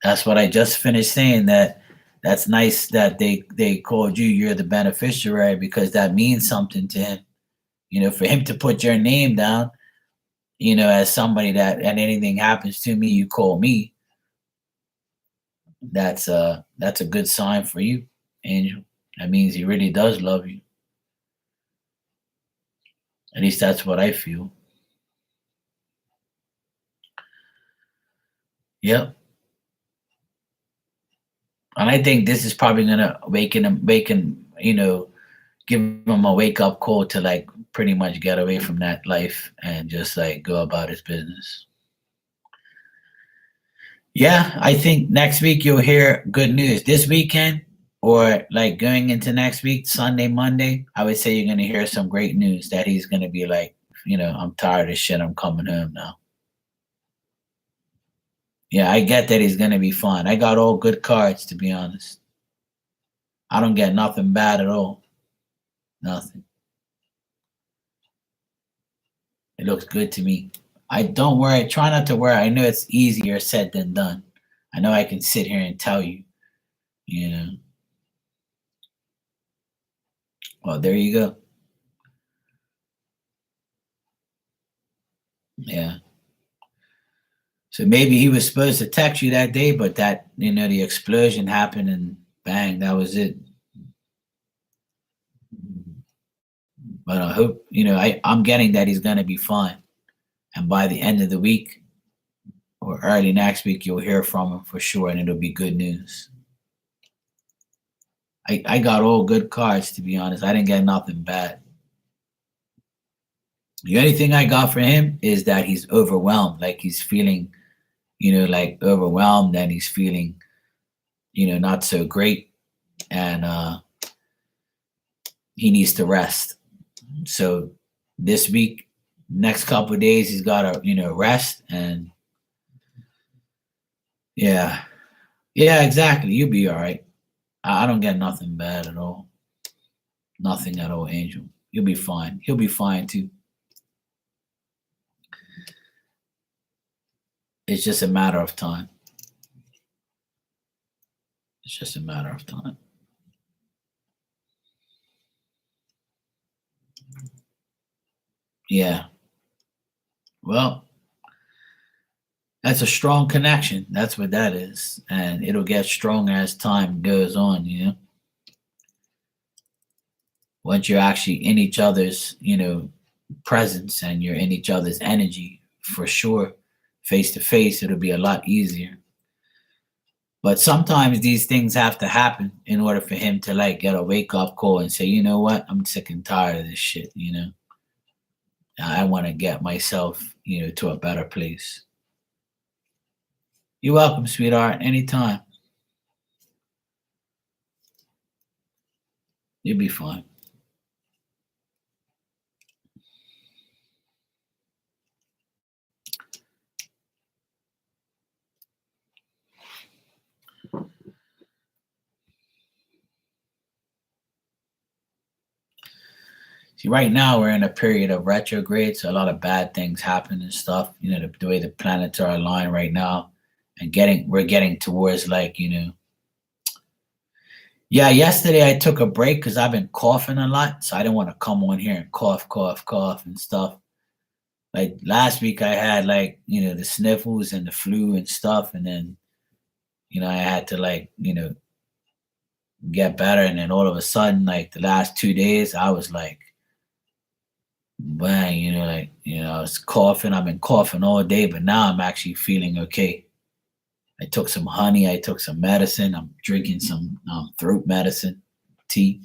That's what I just finished saying. That's nice that they called you. You're the beneficiary because that means something to him. For him to put your name down, as somebody and anything happens to me, you call me. That's a good sign for you, Angel. That means he really does love you. At least that's what I feel. Yep. And I think this is probably gonna give him a wake up call to like pretty much get away from that life and just like go about his business. Yeah, I think next week you'll hear good news. This weekend or like going into next week, Sunday, Monday, I would say you're gonna hear some great news that he's gonna be like, I'm tired of shit, I'm coming home now. Yeah, I get that he's gonna be fine. I got all good cards to be honest. I don't get nothing bad at all. Nothing. It looks good to me. I don't worry. Try not to worry. I know it's easier said than done. I know I can sit here and tell you, you know. Well, there you go. Yeah. So maybe he was supposed to text you that day, but that, the explosion happened and bang, that was it. But I hope, I'm getting that he's going to be fine. And by the end of the week or early next week, you'll hear from him for sure, and it'll be good news. I got all good cards, to be honest. I didn't get nothing bad. The only thing I got for him is that he's overwhelmed. Like he's feeling, like overwhelmed and he's feeling, not so great. And he needs to rest. So this week, next couple of days, he's got to, rest and yeah. Yeah, exactly. You'll be all right. I don't get nothing bad at all. Nothing at all, Angel. You'll be fine. He'll be fine too. It's just a matter of time. It's just a matter of time. Yeah. Well, that's a strong connection. That's what that is. And it'll get stronger as time goes on. Once you're actually in each other's, presence and you're in each other's energy, for sure, face to face, it'll be a lot easier. But sometimes these things have to happen in order for him to like get a wake up call and say, you know what, I'm sick and tired of this shit, I want to get myself, to a better place. You're welcome, sweetheart. Anytime. You'll be fine. See, right now we're in a period of retrograde, so a lot of bad things happen and stuff. The way the planets are aligned right now, and we're getting towards like Yeah, yesterday I took a break because I've been coughing a lot, so I didn't want to come on here and cough, cough, cough and stuff. Like last week, I had like the sniffles and the flu and stuff, and then I had to like get better, and then all of a sudden, like the last 2 days, I was like, bang, I was coughing. I've been coughing all day, but now I'm actually feeling okay. I took some honey. I took some medicine. I'm drinking some throat medicine, tea.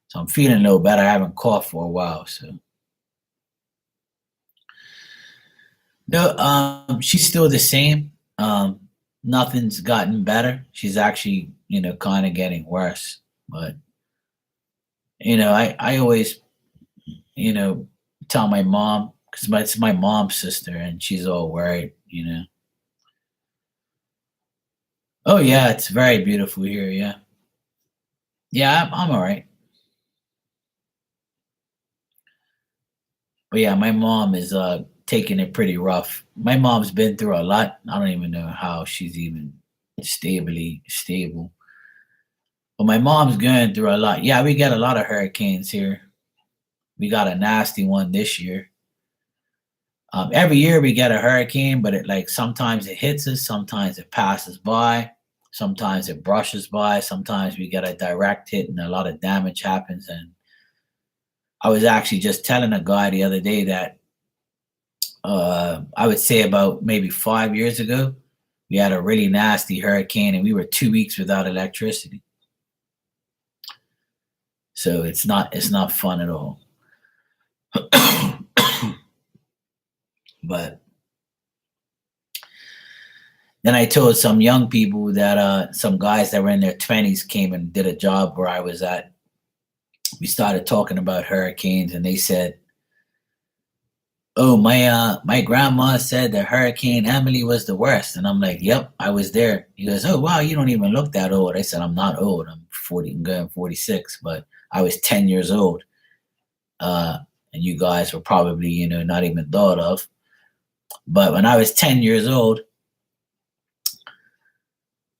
So I'm feeling a little better. I haven't coughed for a while. So no, she's still the same. Nothing's gotten better. She's actually, kind of getting worse. But I always, you know, tell my mom because it's my mom's sister, and she's all worried. Oh yeah, it's very beautiful here. Yeah, yeah, I'm all right. But yeah, my mom is taking it pretty rough. My mom's been through a lot. I don't even know how she's even stably stable. But my mom's going through a lot. Yeah, we get a lot of hurricanes here. We got a nasty one this year. Every year we get a hurricane, but it like sometimes it hits us, sometimes it passes by, sometimes it brushes by, sometimes we get a direct hit and a lot of damage happens. And I was actually just telling a guy the other day that I would say about maybe 5 years ago, we had a really nasty hurricane and we were 2 weeks without electricity. So it's not fun at all. But then I told some young people that some guys that were in their 20s came and did a job where I was at. We started talking about hurricanes, and they said, "Oh, my grandma said that Hurricane Emily was the worst." And I'm like, "Yep, I was there." He goes, "Oh wow, you don't even look that old." I said, "I'm not old. I'm 40. I'm going 46, but I was 10 years old, and you guys were probably not even thought of." But when I was 10 years old,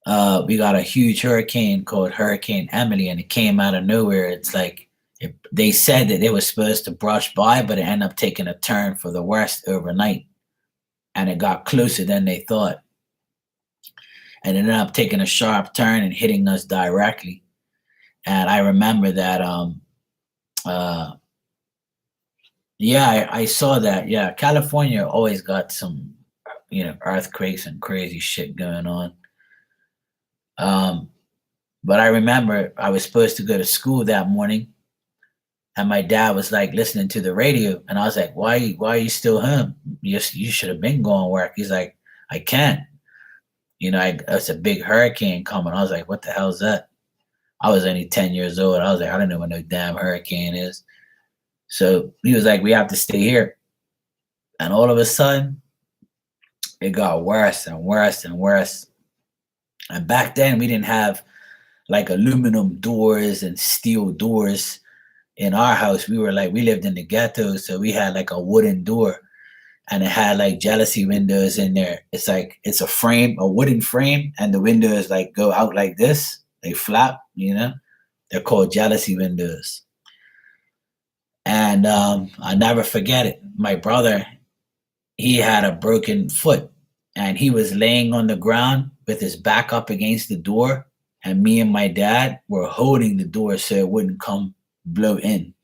we got a huge hurricane called Hurricane Emily, and it came out of nowhere. It's like they said that it was supposed to brush by, but it ended up taking a turn for the worst overnight, and it got closer than they thought, and it ended up taking a sharp turn and hitting us directly. And I remember that. Uh, yeah, I saw that. Yeah, California always got some, earthquakes and crazy shit going on. Um, but I remember I was supposed to go to school that morning, and my dad was like listening to the radio, and I was like, "Why are you still home? You should have been going to work." He's like, "I can't. It's a big hurricane coming." I was like, "What the hell is that?" I was only 10 years old. I was like, "I don't know what no damn hurricane is." So he was like, "We have to stay here." And all of a sudden, it got worse and worse and worse. And back then, we didn't have like aluminum doors and steel doors in our house. We lived in the ghetto, so we had like a wooden door, and it had like jealousy windows in there. It's like it's a frame, a wooden frame, and the windows like go out like this. They flap. They're called jealousy windows. And I never forget it. My brother, he had a broken foot, and he was laying on the ground with his back up against the door, and me and my dad were holding the door so it wouldn't come blow in.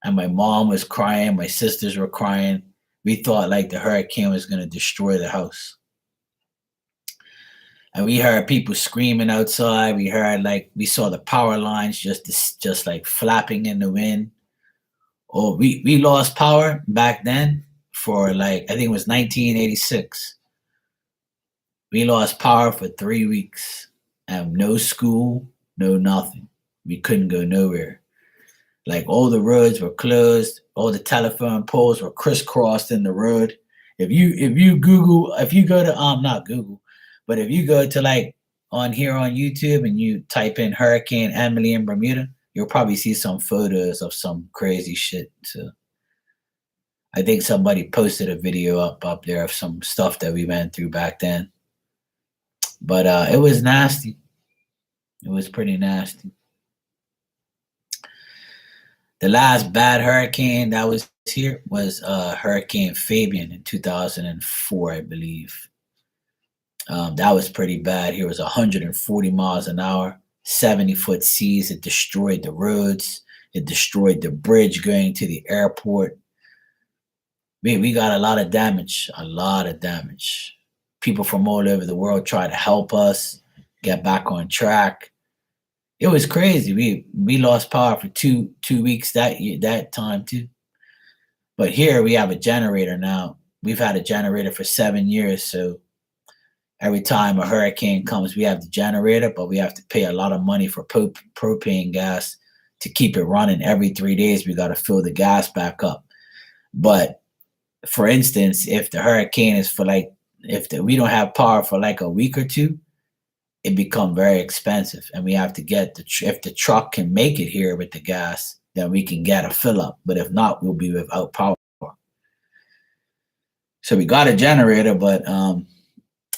And my mom was crying, my sisters were crying. We thought like the hurricane was going to destroy the house. And we heard people screaming outside. We saw the power lines just like flapping in the wind. Oh, we lost power back then for like I think it was 1986. We lost power for 3 weeks, and no school, no nothing. We couldn't go nowhere. Like all the roads were closed, all the telephone poles were crisscrossed in the road. If you go to not Google, but if you go to like on here on YouTube and you type in Hurricane Emily in Bermuda, you'll probably see some photos of some crazy shit. So I think somebody posted a video up there of some stuff that we went through back then. But it was nasty. It was pretty nasty. The last bad hurricane that was here was Hurricane Fabian in 2004, I believe. That was pretty bad. Here was 140 miles an hour, 70-foot seas. It destroyed the roads. It destroyed the bridge going to the airport. We got a lot of damage, People from all over the world tried to help us get back on track. It was crazy. We lost power for two weeks that time too. But here we have a generator now. We've had a generator for 7 years, so every time a hurricane comes, we have the generator, but we have to pay a lot of money for propane gas to keep it running. Every 3 days, we got to fill the gas back up. But for instance, if the hurricane is for we don't have power for like a week or two, it become very expensive, and we have to get if the truck can make it here with the gas, then we can get a fill up. But if not, we'll be without power. So we got a generator, but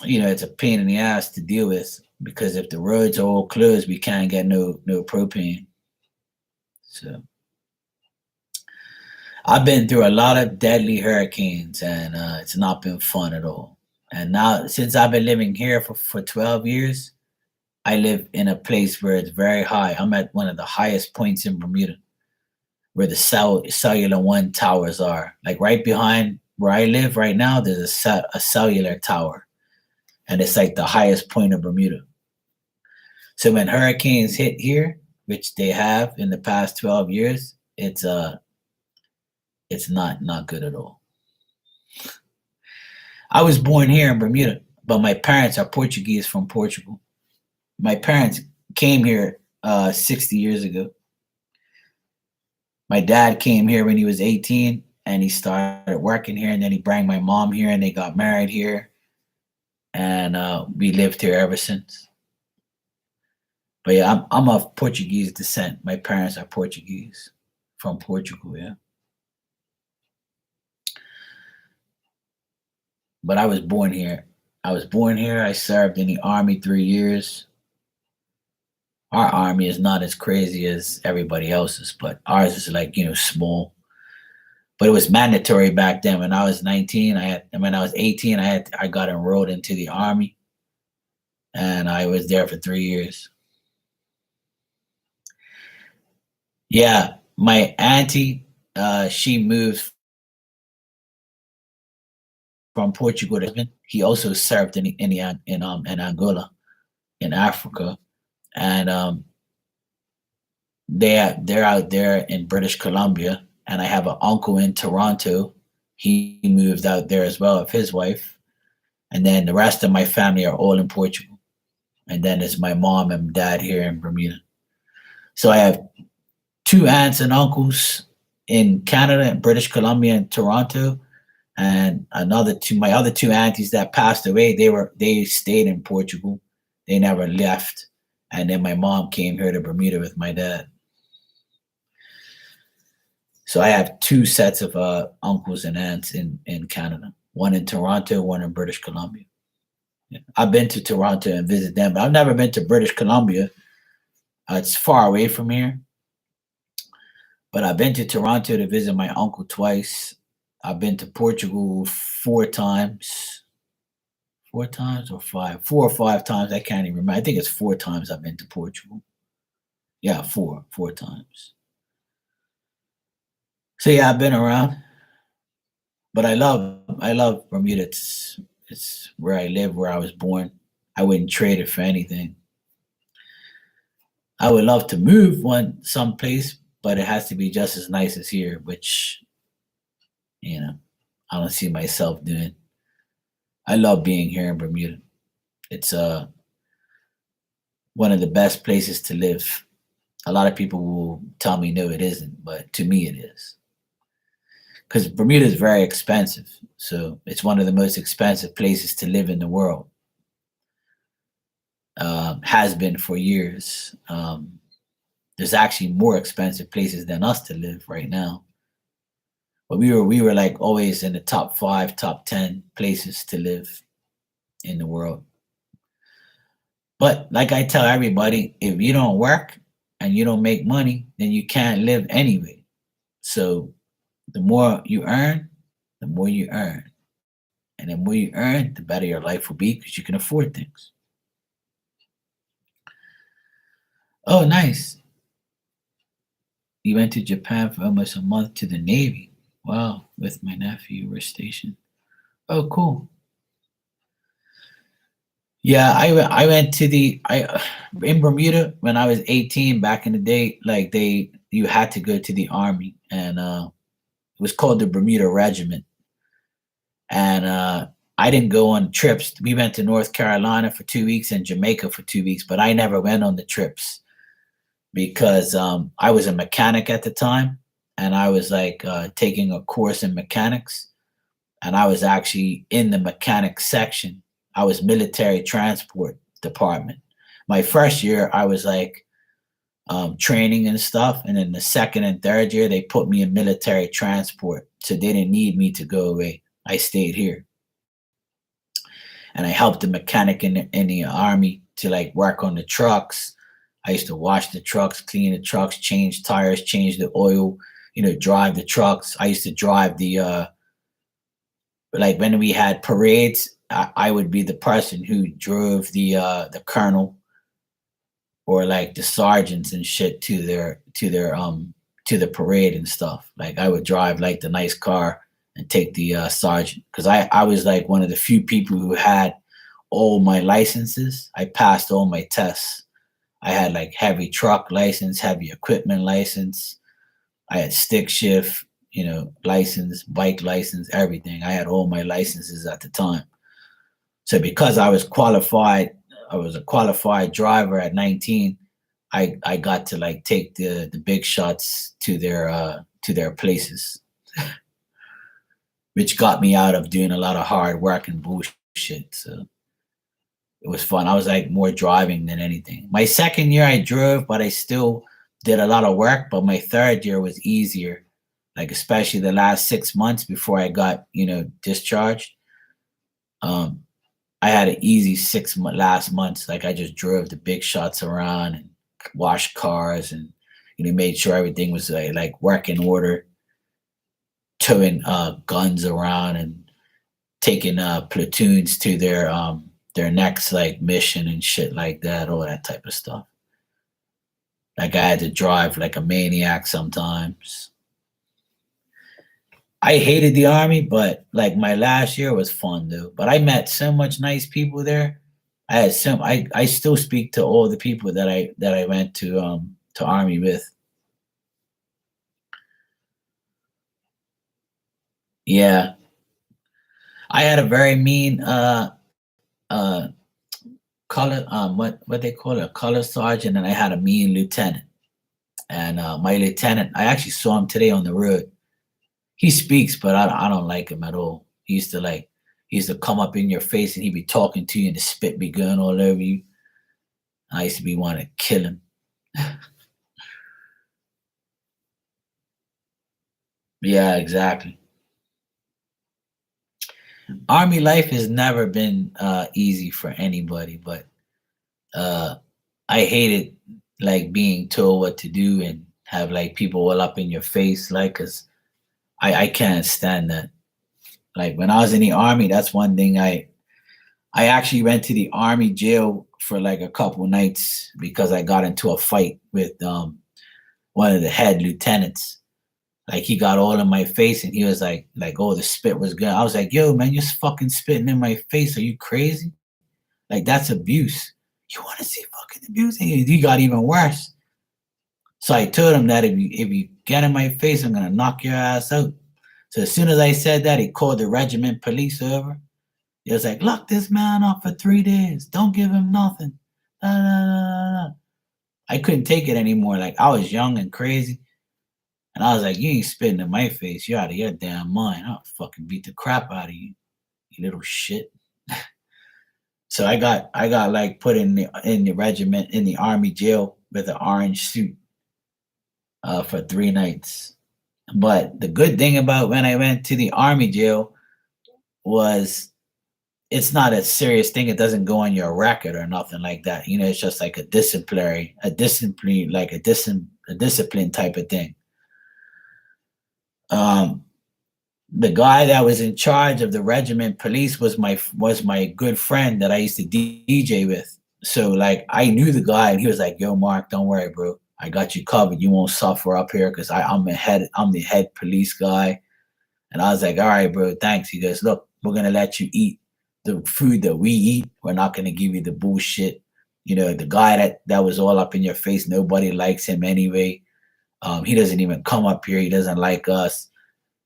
it's a pain in the ass to deal with, because if the roads are all closed, we can't get no propane. So I've been through a lot of deadly hurricanes, and it's not been fun at all. And now, since I've been living here for 12 years, I live in a place where it's very high. I'm at one of the highest points in Bermuda, where the Cellular One towers are. Like right behind where I live right now, there's a cellular tower. And it's like the highest point of Bermuda. So when hurricanes hit here, which they have in the past 12 years, it's not good at all. I was born here in Bermuda, but my parents are Portuguese from Portugal. My parents came here 60 years ago. My dad came here when he was 18, and he started working here, and then he brought my mom here, and they got married here, and we lived here ever since. But yeah, I'm of Portuguese descent. My parents are Portuguese from Portugal, yeah. But I was born here. I served in the Army 3 years. Our Army is not as crazy as everybody else's, but ours is like, small. But it was mandatory back then. When I was 19, when I was 18, I got enrolled into the Army, and I was there for 3 years. Yeah, my auntie, she moved from Portugal to Lisbon. He also served in Angola, in Africa, and they're out there in British Columbia. And I have an uncle in Toronto. He moved out there as well with his wife, and then the rest of my family are all in Portugal. And then it's my mom and dad here in Bermuda. So I have 2 aunts and uncles in Canada and British Columbia and Toronto. And my other 2 aunties that passed away, they stayed in Portugal. They never left. And then my mom came here to Bermuda with my dad. So I have 2 sets of uncles and aunts in Canada. One in Toronto, one in British Columbia. Yeah. I've been to Toronto and visited them, but I've never been to British Columbia. It's far away from here. But I've been to Toronto to visit my uncle twice. I've been to Portugal 4 times. 4 times or 5? 4 or 5 times. I can't even remember. I think it's 4 times I've been to Portugal. Yeah, 4 times. So yeah, I've been around. But I love Bermuda. It's where I live, where I was born. I wouldn't trade it for anything. I would love to move someplace, but it has to be just as nice as here, which I don't see myself doing. I love being here in Bermuda. It's one of the best places to live. A lot of people will tell me no, it isn't, but to me it is. Because Bermuda is very expensive. So it's one of the most expensive places to live in the world. Has been for years. There's actually more expensive places than us to live right now. But we were like always in the top 5, top 10 places to live in the world. But like I tell everybody, if you don't work and you don't make money, then you can't live anyway. So the more you earn, the more you earn. And the more you earn, the better your life will be because you can afford things. Oh, nice. You went to Japan for almost a month to the Navy. Wow, with my nephew, we're stationed. Oh, cool. Yeah, I went to I in Bermuda when I was 18 back in the day. Like you had to go to the army, and it was called the Bermuda Regiment. And I didn't go on trips. We went to North Carolina for 2 weeks and Jamaica for 2 weeks, but I never went on the trips because I was a mechanic at the time, and I was like taking a course in mechanics, and I was actually in the mechanic section. I was military transport department. My first year, I was like training and stuff, and then the second and third year, they put me in military transport, so they didn't need me to go away. I stayed here, and I helped the mechanic in the army to like work on the trucks. I used to wash the trucks, clean the trucks, change tires, change the oil, drive the trucks. I used to drive the like when we had parades, I would be the person who drove the colonel or like the sergeants and shit to the parade and stuff. Like I would drive like the nice car and take the sergeant because I was like one of the few people who had all my licenses. I passed all my tests. I had like heavy truck license, heavy equipment license. I had stick shift, license, bike license, everything. I had all my licenses at the time. So because I was a qualified driver at 19. I got to like take the big shots to their places, which got me out of doing a lot of hard work and bullshit. So it was fun. I was like more driving than anything. My second year I drove, but I still did a lot of work. But my third year was easier, like especially the last 6 months before I got discharged. Um, I had an easy last months. Like I just drove the big shots around and washed cars and made sure everything was like working order, towing guns around and taking platoons to their next like mission and shit like that, all that type of stuff. Like I had to drive like a maniac sometimes. I hated the army, but like my last year was fun though. But I met so much nice people there. I still speak to all the people that I went to army with. Yeah. I had a very mean uh color what they call it, a color sergeant, and I had a mean lieutenant. And my lieutenant, I actually saw him today on the road. He speaks, but I don't like him at all. He used to come up in your face and he'd be talking to you and the spit be going all over you. I used to be wanting to kill him. Yeah, exactly. Army life has never been easy for anybody, but uh, I hated like being told what to do and have like people all up in your face, like, cause I can't stand that. Like when I was in the army, that's one thing I actually went to the army jail for like a couple nights because I got into a fight with one of the head lieutenants. Like he got all in my face and he was like, oh, the spit was good. I was like, yo, man, you're fucking spitting in my face. Are you crazy? Like that's abuse. You want to see fucking abuse? And he got even worse. So I told him that if you get in my face, I'm gonna knock your ass out. So as soon as I said that, he called the regiment police over. He was like, lock this man up for 3 days. Don't give him nothing. Nah, nah, nah, nah. I couldn't take it anymore. Like I was young and crazy. And I was like, you ain't spitting in my face. You're out of your damn mind. I'll fucking beat the crap out of you, you little shit. So I got like put in the regiment in the army jail with an orange suit for 3 nights. But the good thing about when I went to the army jail was it's not a serious thing. It doesn't go on your record or nothing like that. You know, it's just like a discipline type of thing. Um, the guy that was in charge of the regiment police was my good friend that I used to DJ with. So like I knew the guy, and he was like, "Yo, Mark, don't worry, bro. I got you covered. You won't suffer up here because I'm the head police guy." And I was like, "All right, bro, thanks." He goes, "Look, we're gonna let you eat the food that we eat. We're not gonna give you the bullshit. You know, the guy that was all up in your face. Nobody likes him anyway. He doesn't even come up here. He doesn't like us."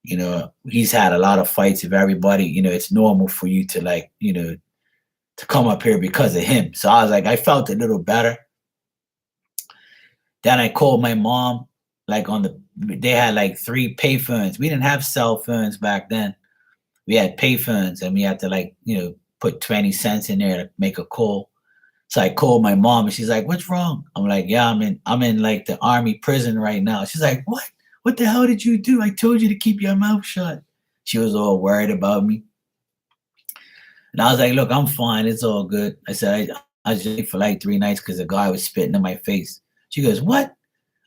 You know, he's had a lot of fights with everybody. You know, it's normal for you to like, to come up here because of him. So I was like, I felt a little better. Then I called my mom, like they had like 3 payphones. We didn't have cell phones back then. We had payphones and we had to like, put 20 cents in there to make a call. So I called my mom and she's like, "What's wrong?" I'm like, "Yeah, I'm in like the army prison right now." She's like, "What? What the hell did you do? I told you to keep your mouth shut." She was all worried about me. And I was like, "Look, I'm fine. It's all good." I said, I was just for like 3 nights because the guy was spitting in my face. She goes, "What?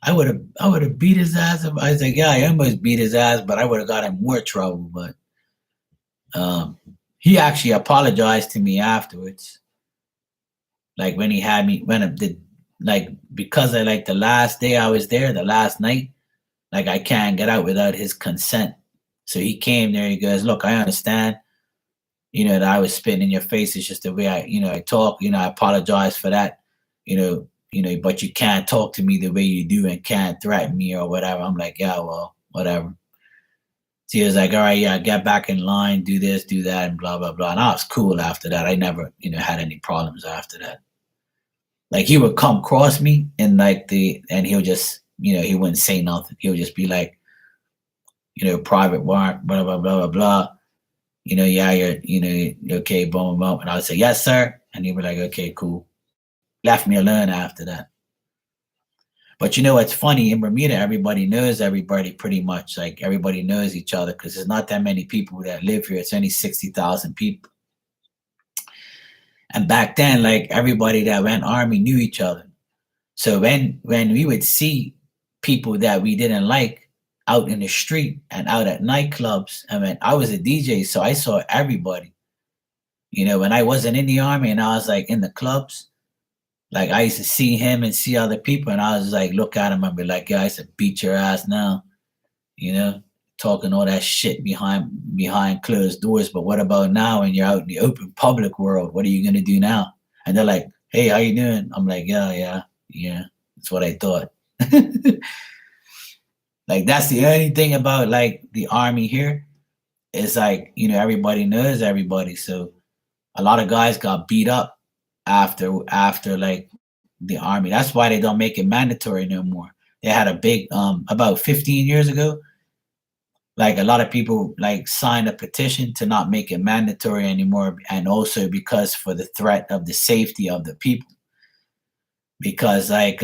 I would have beat his ass." I was like, "Yeah, I almost beat his ass, but I would have got in more trouble." But he actually apologized to me afterwards. Like when he had me, when I did, like because I like the last day I was there, the last night, like I can't get out without his consent. So he came there. He goes, "Look, I understand. That I was spitting in your face. It's just the way I talk. I apologize for that. But you can't talk to me the way you do and can't threaten me or whatever." I'm like, "Yeah, well, whatever." So he was like, "All right, yeah, get back in line, do this, do that, and blah blah blah." And I was cool after that. I never, had any problems after that. Like he would come across me and and he'll just, he wouldn't say nothing. He'll just be like, "Private Mark, blah blah blah blah blah. Yeah, you're okay, boom, boom." And I would say, "Yes, sir." And he'd be like, "Okay, cool." Left me alone after that. But what's funny, in Bermuda, everybody knows everybody pretty much. Like everybody knows each other because there's not that many people that live here. It's only 60,000 people. And back then, like everybody that went army knew each other. So when we would see people that we didn't like out in the street and out at nightclubs, I mean, I was a DJ, so I saw everybody. When I wasn't in the army and I was like in the clubs, like I used to see him and see other people, and I was like, look at him and be like, "Yeah, I used to beat your ass now," you know, talking all that shit behind closed doors. But what about now when you're out in the open public world? What are you gonna do now? And they're like, "Hey, how you doing?" I'm like, "Yeah, yeah, yeah." That's what I thought. Like that's the only thing about like the army here is like, everybody knows everybody. So a lot of guys got beat up after like the army. That's why they don't make it mandatory no more. They had a big about 15 years ago, like a lot of people like signed a petition to not make it mandatory anymore, and also because for the threat of the safety of the people. Because like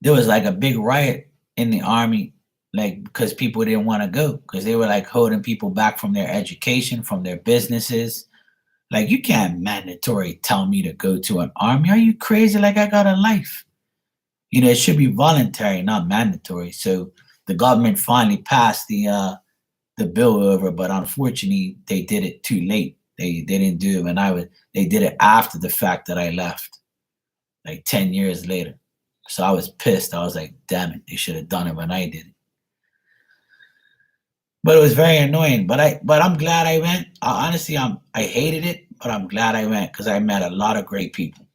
there was like a big riot in the army, like because people didn't want to go because they were like holding people back from their education, from their businesses. Like you can't mandatory tell me to go to an army. Are you crazy? Like I got a life. It should be voluntary, not mandatory. So the government finally passed the bill over, but unfortunately they did it too late. They didn't do it when they did it after the fact that I left, like 10 years later. So I was pissed. I was like, damn it, they should have done it when I did it. But it was very annoying. But I'm glad I went. Honestly, I hated it, but I'm glad I went because I met a lot of great people.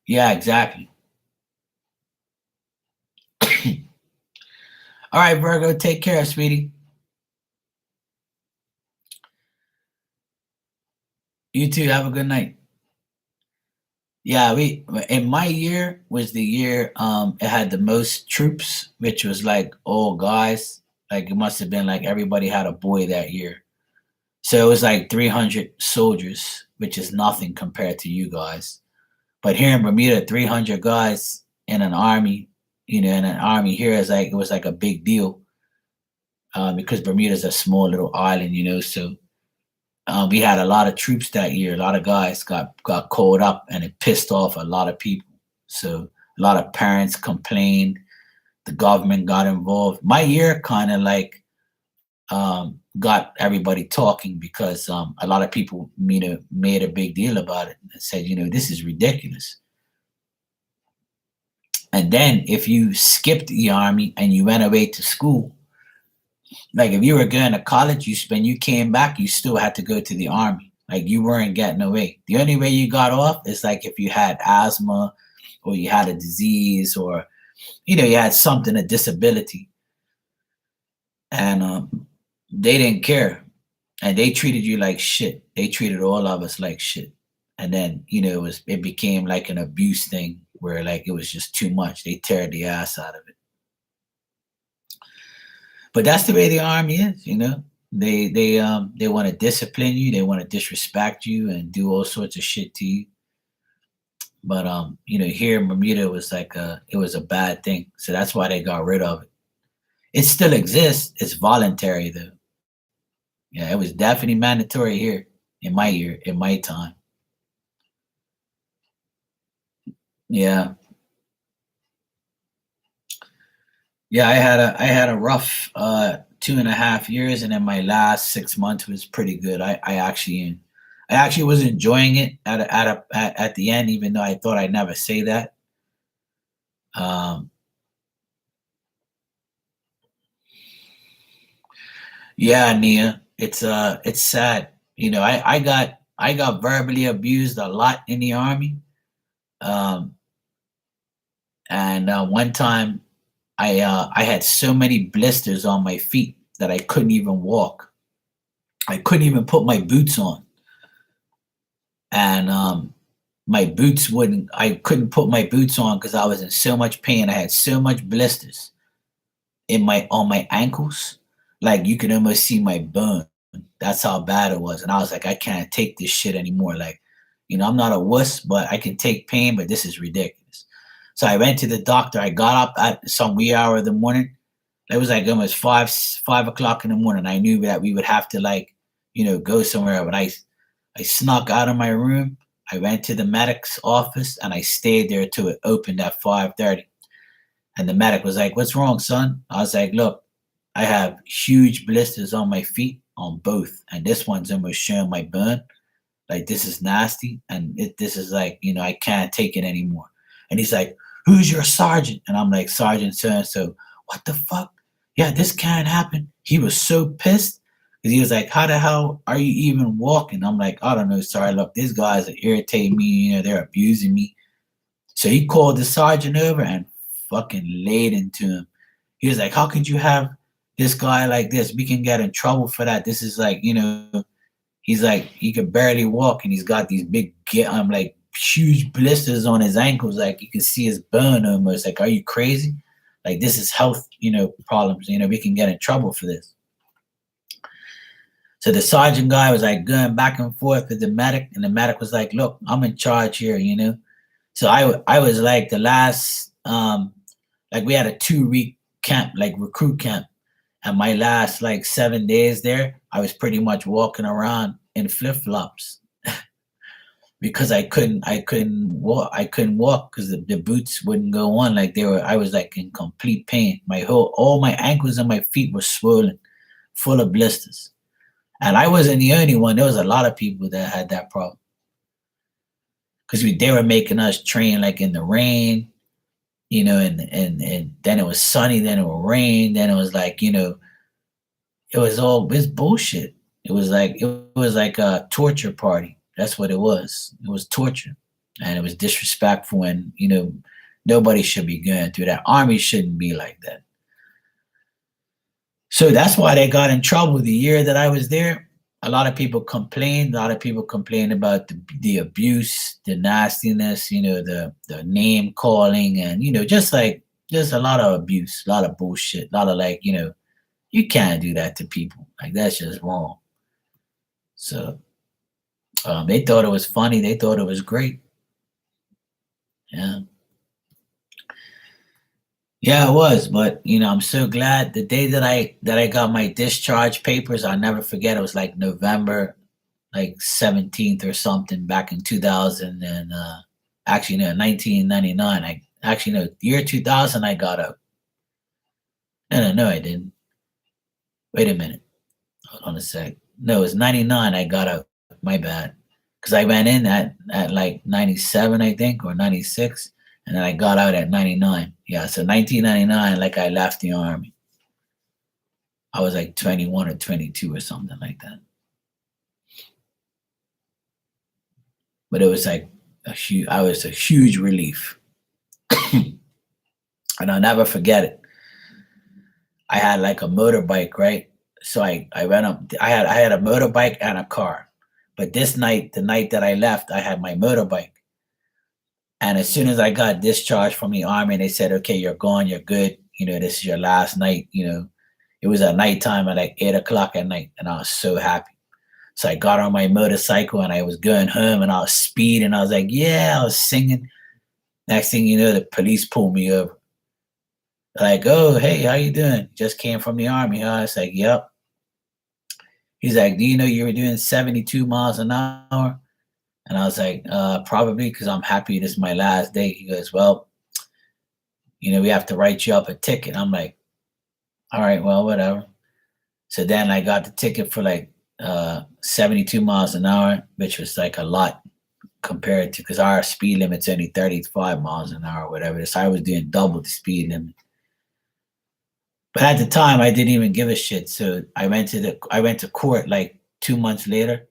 Yeah, exactly. All right, Virgo, take care, sweetie. You too. Have a good night. Yeah, we in my year was the year it had the most troops, which was like all guys. Like it must have been like everybody had a boy that year. So it was like 300 soldiers, which is nothing compared to you guys. But here in Bermuda, 300 guys in an army, in an army here is like it was like a big deal because Bermuda's a small little island, so we had a lot of troops that year. A lot of guys got called up, and it pissed off a lot of people. So a lot of parents complained. The government got involved. My year kind of like got everybody talking because a lot of people made a big deal about it and said, this is ridiculous. And then if you skipped the army and you went away to school, like if you were going to college, you came back, you still had to go to the army. Like you weren't getting away. The only way you got off is like if you had asthma or you had a disease or you had something, a disability. And they didn't care. And they treated you like shit. They treated all of us like shit. And then, it became like an abuse thing where like it was just too much. They tear the ass out of it. But that's the way the army is, They want to discipline you, they want to disrespect you and do all sorts of shit to you. But here in Bermuda it was a bad thing. So that's why they got rid of it. It still exists. It's voluntary though. Yeah, it was definitely mandatory here in my year, in my time. Yeah. Yeah, I had a rough 2.5 years, and then my last 6 months was pretty good. I actually was enjoying it at the end, even though I thought I'd never say that. Um, yeah, Nia, it's sad. I got verbally abused a lot in the army. Um, and one time I had so many blisters on my feet that I couldn't even walk. I couldn't even put my boots on, and my boots wouldn't. I couldn't put my boots on because I was in so much pain. I had so much blisters on my ankles, like you could almost see my bone. That's how bad it was, and I was like, I can't take this shit anymore. Like, I'm not a wuss, but I can take pain, but this is ridiculous. So I went to the doctor. I got up at some wee hour of the morning. It was like almost 5 o'clock in the morning. I knew that we would have to go somewhere. But I snuck out of my room. I went to the medic's office and I stayed there till it opened at 5:30. And the medic was like, "What's wrong, son?" I was like, "Look, I have huge blisters on my feet on both, and this one's almost showing my burn. Like this is nasty, and this is like I can't take it anymore." And he's like, "Who's your sergeant?" And I'm like, "Sergeant so and so." What the fuck? Yeah, this can't happen. He was so pissed because he was like, "How the hell are you even walking?" I'm like, "I don't know, sorry. Look, these guys are irritating me. They're abusing me." So he called the sergeant over and fucking laid into him. He was like, "How could you have this guy like this? We can get in trouble for that. This is like, he's like, he could barely walk and he's got these like huge blisters on his ankles. Like you can see his bone almost. Like, are you crazy? Like this is health, problems. We can get in trouble for this." So the sergeant guy was like going back and forth with the medic, and the medic was like, "Look, I'm in charge here, So I was like the last, like we had a 2-week camp, like recruit camp. And my last like 7 days there, I was pretty much walking around in flip-flops because I couldn't walk because the boots wouldn't go on. Like I was like in complete pain. All my ankles and my feet were swollen, full of blisters. And I wasn't the only one. There was a lot of people that had that problem. Because they were making us train like in the rain, and then it was sunny, then it would rain, then it was like, it's bullshit. It was like a torture party. That's what it was. It was torture. And it was disrespectful, and nobody should be going through that. Army shouldn't be like that. So that's why they got in trouble the year that I was there. a lot of people complain. A lot of people complain about the abuse, the nastiness, the name calling, and just like just a lot of abuse, a lot of bullshit, a lot of like you can't do that to people. Like that's just wrong. So they thought it was funny. They thought it was great. Yeah. Yeah, it was, but I'm so glad the day that I got my discharge papers, I'll never forget. It was like November, like 17th or something, back in 2000, and actually no, 1999. I actually no, year 2000. I got out. No, I didn't. Wait a minute. Hold on a sec. No, it was 99. I got out. My bad, because I went in at like 97, I think, or 96, and then I got out at 99. Yeah, so 1999, like I left the army. I was like 21 or 22 or something like that. But it was like I was a huge relief. And I'll never forget it. I had like a motorbike, right? So I went up. I had a motorbike and a car. But this night, the night that I left, I had my motorbike. And as soon as I got discharged from the army, they said, "Okay, you're gone. You're good. This is your last night." It was at nighttime at like 8 o'clock at night, and I was so happy. So I got on my motorcycle and I was going home, and I was speeding. I was like, "Yeah," I was singing. Next thing you know, the police pulled me over. Like, "Oh, hey, how you doing? Just came from the army, huh?" I was like, "Yep." He's like, "Do you know you were doing 72 miles an hour?" And I was like, "Probably, because I'm happy this is my last day." He goes, "Well, we have to write you up a ticket." I'm like, "All right, well, whatever." So then I got the ticket for like 72 miles an hour, which was like a lot compared to, because our speed limit's only 35 miles an hour or whatever. So I was doing double the speed limit. But at the time, I didn't even give a shit. So I went to court like 2 months later,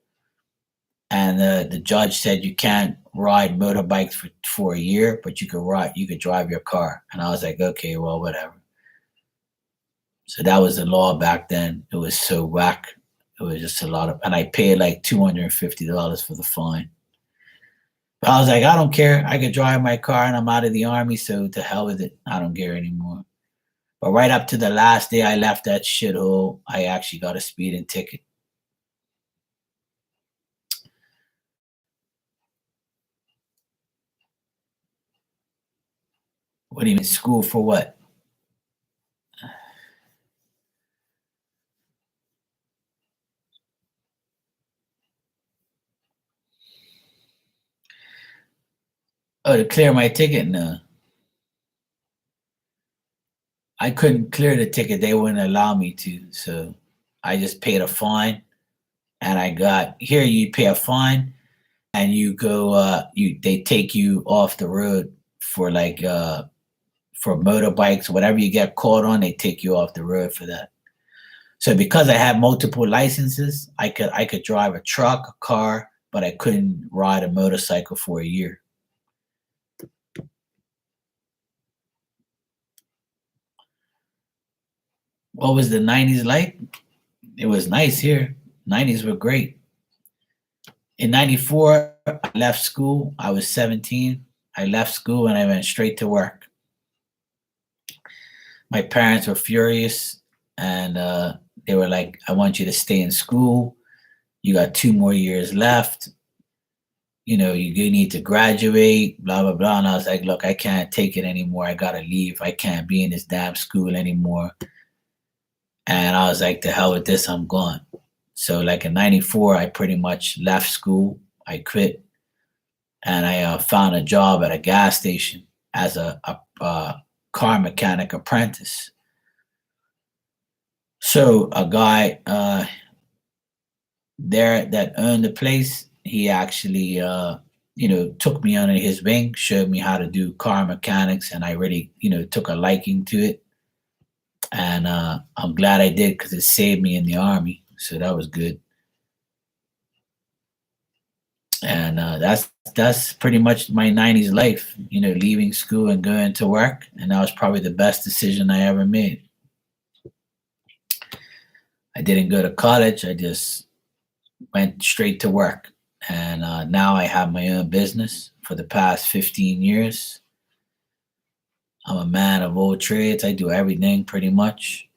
and the judge said you can't ride motorbikes for a year, but you could drive your car. And I was like, okay, well, whatever. So that was the law back then. It was so whack. It was just a lot of, and I paid like $250 for the fine. But I was like, I don't care. I could drive my car, and I'm out of the army, so to hell with it. I don't care anymore. But right up to the last day I left that shithole, I actually got a speeding ticket. What do you mean, school for what? Oh, to clear my ticket? No. I couldn't clear the ticket. They wouldn't allow me to. So I just paid a fine, and I got here. You pay a fine, and you go. They take you off the road for like for motorbikes, whatever you get caught on. They take you off the road for that. So because I had multiple licenses, I could drive a truck, a car, but I couldn't ride a motorcycle for a year. What was the 90s like? It was nice here. 90s were great. In 94, I left school. I was 17. I left school and I went straight to work. My parents were furious, and they were like, I want you to stay in school. You got 2 more years left. You need to graduate, blah, blah, blah. And I was like, look, I can't take it anymore. I got to leave. I can't be in this damn school anymore. And I was like, to hell with this, I'm gone. So like in 94, I pretty much left school. I quit, and I found a job at a gas station as a car mechanic apprentice. So a guy there that owned the place, he actually took me under his wing, showed me how to do car mechanics, and I really took a liking to it. And I'm glad I did, because it saved me in the army. So that was good. And that's pretty much my 90s life, leaving school and going to work. And that was probably the best decision I ever made. I didn't go to college. I just went straight to work. And now I have my own business for the past 15 years. I'm a man of all trades. I do everything pretty much.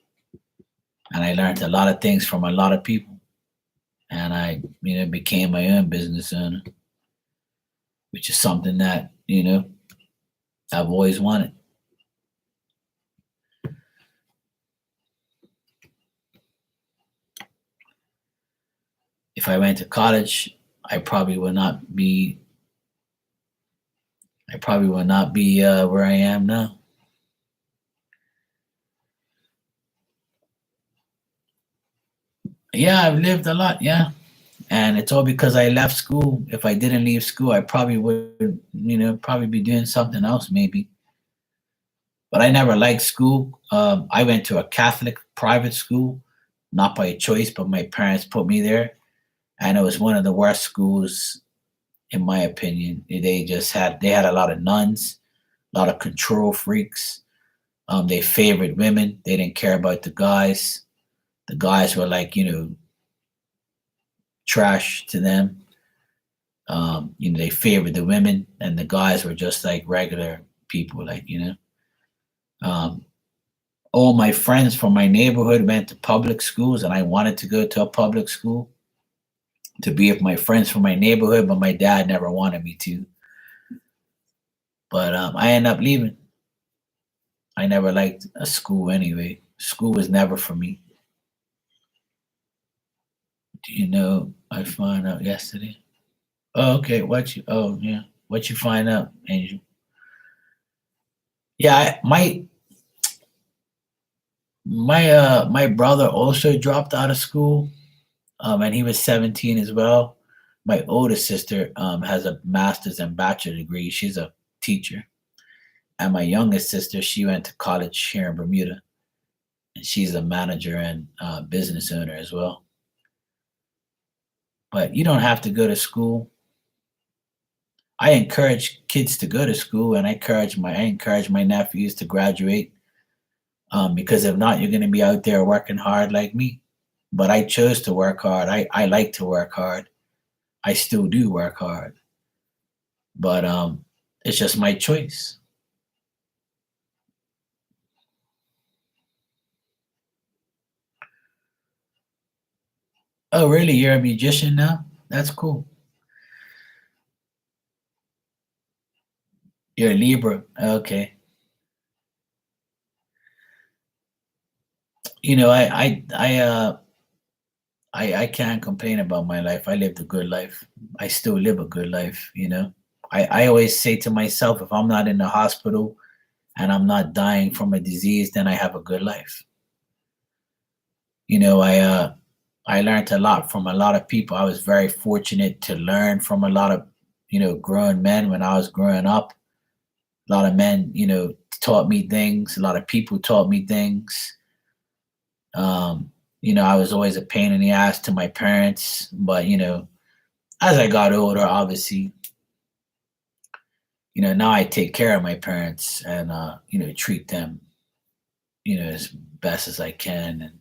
And I learned a lot of things from a lot of people. And I, became my own business owner, which is something that, I've always wanted. If I went to college, I probably would not be where I am now. Yeah, I've lived a lot, yeah. And it's all because I left school. If I didn't leave school, I probably would, probably be doing something else maybe. But I never liked school. I went to a Catholic private school, not by choice, but my parents put me there. And it was one of the worst schools, in my opinion. They had a lot of nuns, a lot of control freaks. They favored women. They didn't care about the guys. The guys were like, trash to them. They favored the women, and the guys were just like regular people, Um, all my friends from my neighborhood went to public schools, and I wanted to go to a public school to be with my friends from my neighborhood, but my dad never wanted me to. But I ended up leaving. I never liked a school anyway. School was never for me. Do you know? I found out yesterday. Oh, okay. Oh, yeah. What you find out, Angel? Yeah, my brother also dropped out of school, and he was 17 as well. My older sister has a master's and bachelor degree. She's a teacher, and my youngest sister, she went to college here in Bermuda, and she's a manager and business owner as well. But you don't have to go to school. I encourage kids to go to school, and I encourage my nephews to graduate, because if not, you're going to be out there working hard like me. But I chose to work hard. I like to work hard. I still do work hard, but it's just my choice. Oh, really? You're a musician now? That's cool. You're a Libra. Okay. I can't complain about my life. I lived a good life. I still live a good life. I always say to myself, if I'm not in the hospital and I'm not dying from a disease, then I have a good life. You know, I uh I learned a lot from a lot of people. I was very fortunate to learn from a lot of, grown men when I was growing up. A lot of men, taught me things. A lot of people taught me things. I was always a pain in the ass to my parents, but as I got older, obviously, now I take care of my parents and treat them, as best as I can. And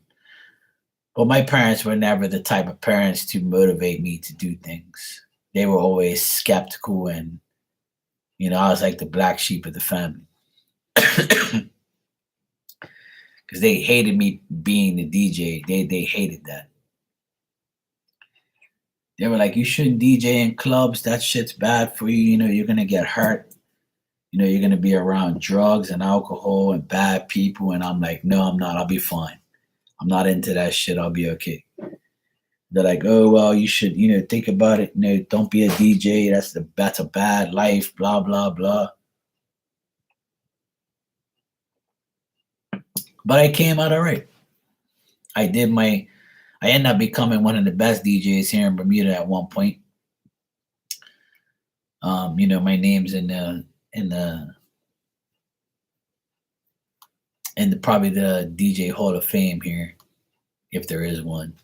but my parents were never the type of parents to motivate me to do things. They were always skeptical, and I was like the black sheep of the family because they hated me being the DJ. They hated that. They were like, "You shouldn't DJ in clubs. That shit's bad for you. You're gonna get hurt. You're gonna be around drugs and alcohol and bad people." And I'm like, "No, I'm not. I'll be fine. I'm not into that shit. I'll be okay." They're like, "Oh well, you should, think about it. Don't be a DJ. That's a bad life. Blah blah blah." But I came out all right. I did my. I ended up becoming one of the best DJs here in Bermuda at one point. My name's in the probably the DJ Hall of Fame here, if there is one.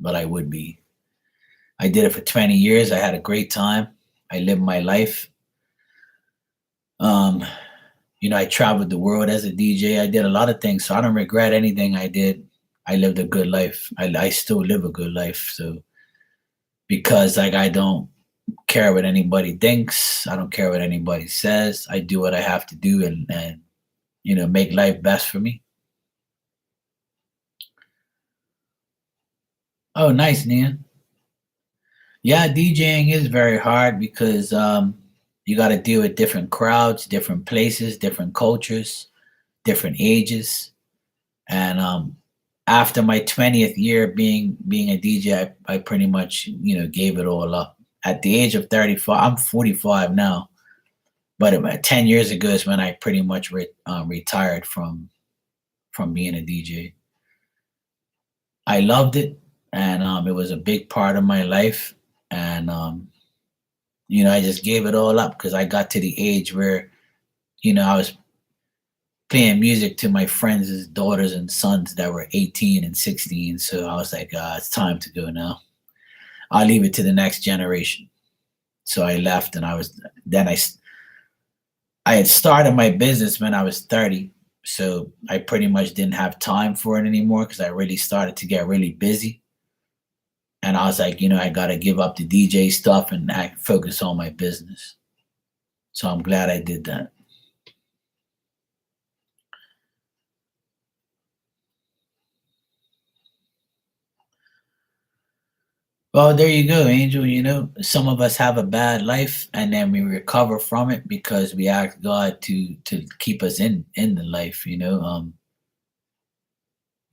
But I would be. I did it for 20 years. I had a great time. I lived my life. Um, I traveled the world as a DJ. I did a lot of things, so I don't regret anything I did. I lived a good life. I still live a good life. So because like I don't care what anybody thinks. I don't care what anybody says. I do what I have to do and make life best for me. Oh, nice, Nia. Yeah, DJing is very hard because you got to deal with different crowds, different places, different cultures, different ages. And after my 20th year being a DJ, I pretty much gave it all up. At the age of 35, I'm 45 now, but about 10 years ago is when I pretty much retired from being a DJ. I loved it, and it was a big part of my life, and I just gave it all up because I got to the age where I was playing music to my friends' daughters and sons that were 18 and 16. So I was like, it's time to go now. I'll leave it to the next generation. So I left, and I had started my business when I was 30. So I pretty much didn't have time for it anymore because I really started to get really busy. And I was like, I got to give up the DJ stuff and focus on my business. So I'm glad I did that. Well, there you go, Angel. Some of us have a bad life and then we recover from it because we ask God to keep us in the life,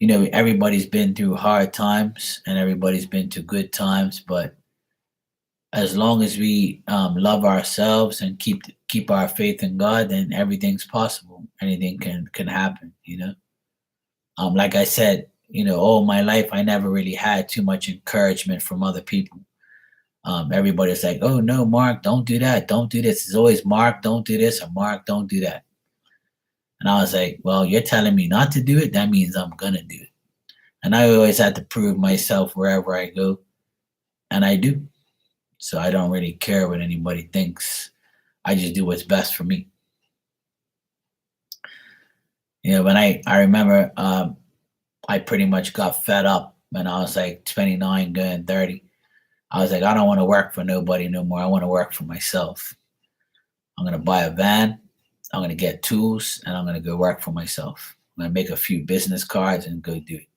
everybody's been through hard times and everybody's been through good times, but as long as we love ourselves and keep our faith in God, then everything's possible. Anything can happen. Like I said, all my life I never really had too much encouragement from other people. Everybody's like, "Oh no, Mark, don't do that, don't do this." It's always Mark, don't do this, or Mark, don't do that. And I was like, "Well, you're telling me not to do it. That means I'm gonna do it." And I always had to prove myself wherever I go, and I do. So I don't really care what anybody thinks. I just do what's best for me. When I remember I pretty much got fed up when I was like 29 going 30. I was like, I don't want to work for nobody no more. I want to work for myself. I'm going to buy a van. I'm going to get tools and I'm going to go work for myself. I'm going to make a few business cards and go do it.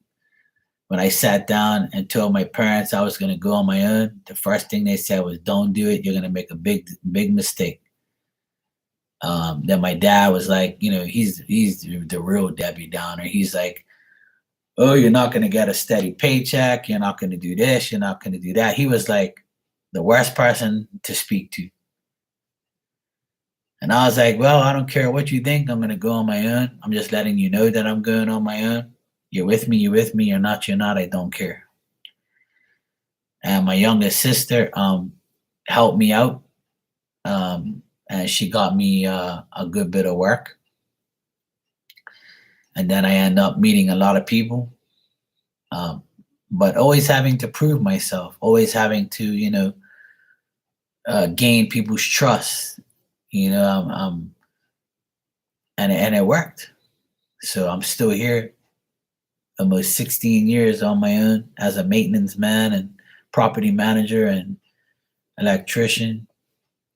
When I sat down and told my parents I was going to go on my own, the first thing they said was, don't do it. You're going to make a big mistake. Then my dad was like, he's the real Debbie Downer. He's like, oh, you're not going to get a steady paycheck. You're not going to do this. You're not going to do that. He was like the worst person to speak to. And I was like, well, I don't care what you think. I'm going to go on my own. I'm just letting you know that I'm going on my own. You're with me. You're with me. You're not. You're not. I don't care. And my youngest sister helped me out. And she got me a good bit of work. And then I end up meeting a lot of people. But always having to prove myself, always having to, gain people's trust, and it worked. So I'm still here, almost 16 years on my own as a maintenance man and property manager and electrician,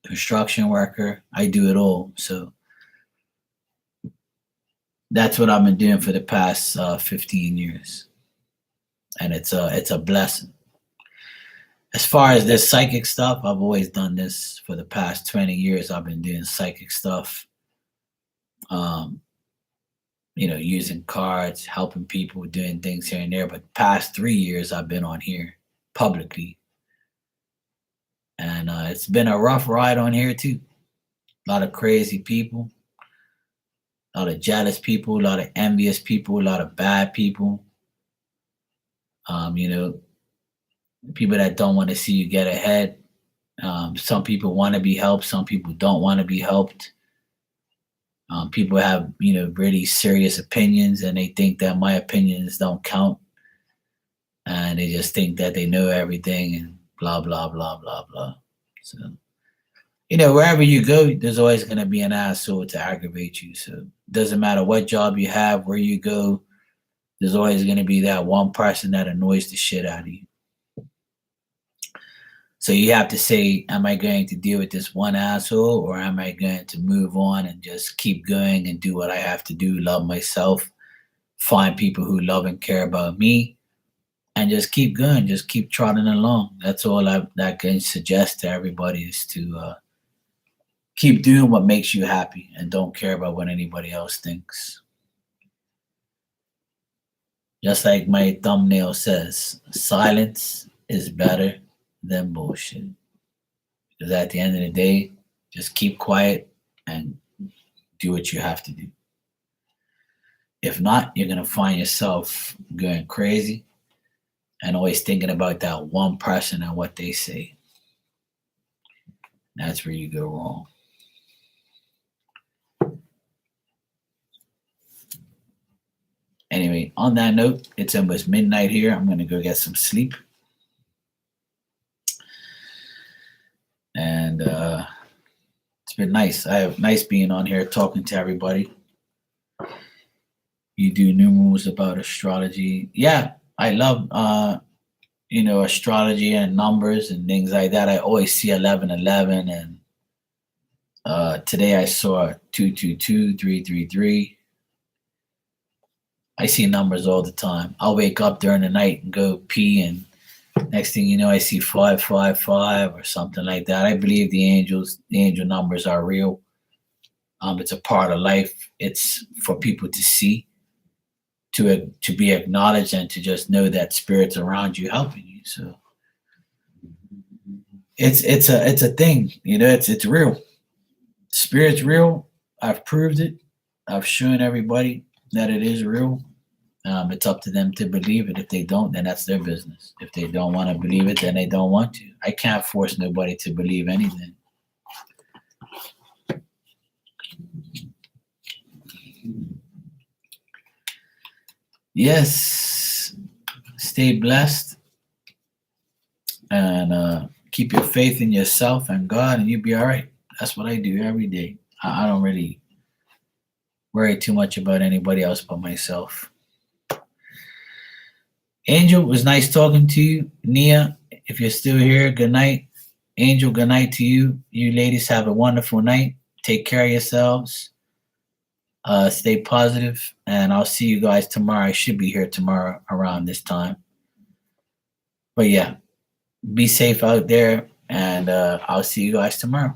construction worker. I do it all. So that's what I've been doing for the past 15 years. And it's a blessing. As far as this psychic stuff, I've always done this for the past 20 years. I've been doing psychic stuff, using cards, helping people, doing things here and there. But the past 3 years, I've been on here publicly. And it's been a rough ride on here, too. A lot of crazy people, a lot of jealous people, a lot of envious people, a lot of bad people. People that don't want to see you get ahead. Some people want to be helped. Some people don't want to be helped. People have, really serious opinions and they think that my opinions don't count. And they just think that they know everything and blah, blah, blah, blah, blah. So, wherever you go, there's always going to be an asshole to aggravate you. So it doesn't matter what job you have, where you go, there's always going to be that one person that annoys the shit out of you. So you have to say, am I going to deal with this one asshole, or am I going to move on and just keep going and do what I have to do, love myself, find people who love and care about me, and just keep going, just keep trotting along. That's all I can suggest to everybody, is to keep doing what makes you happy and don't care about what anybody else thinks. Just like my thumbnail says, silence is better than bullshit. Because at the end of the day, just keep quiet and do what you have to do. If not, you're going to find yourself going crazy and always thinking about that one person and what they say. That's where you go wrong. Anyway, on that note, it's almost midnight here. I'm going to go get some sleep. And it's been nice. I have nice being on here talking to everybody. You do numerals about astrology. Yeah, I love astrology and numbers and things like that. I always see 1111, and today I saw 222, 333. I see numbers all the time. I'll wake up during the night and go pee, and next thing you know, I see 555 or something like that. I believe the angel numbers are real. It's a part of life. It's for people to see, to be acknowledged, and to just know that spirits around you helping you. So it's a thing, it's real. Spirit's real. I've proved it. I've shown everybody that it is real. It's up to them to believe it. If they don't, then that's their business. If they don't want to believe it, then they don't want to. I can't force nobody to believe anything. Yes, stay blessed, and keep your faith in yourself and God, and you'll be all right. That's what I do every day. I don't really worry too much about anybody else but myself. Angel, it was nice talking to you. Nia, if you're still here, good night. Angel, good night to you. You ladies have a wonderful night. Take care of yourselves. Stay positive, and I'll see you guys tomorrow. I should be here tomorrow around this time. But yeah, be safe out there, and I'll see you guys tomorrow.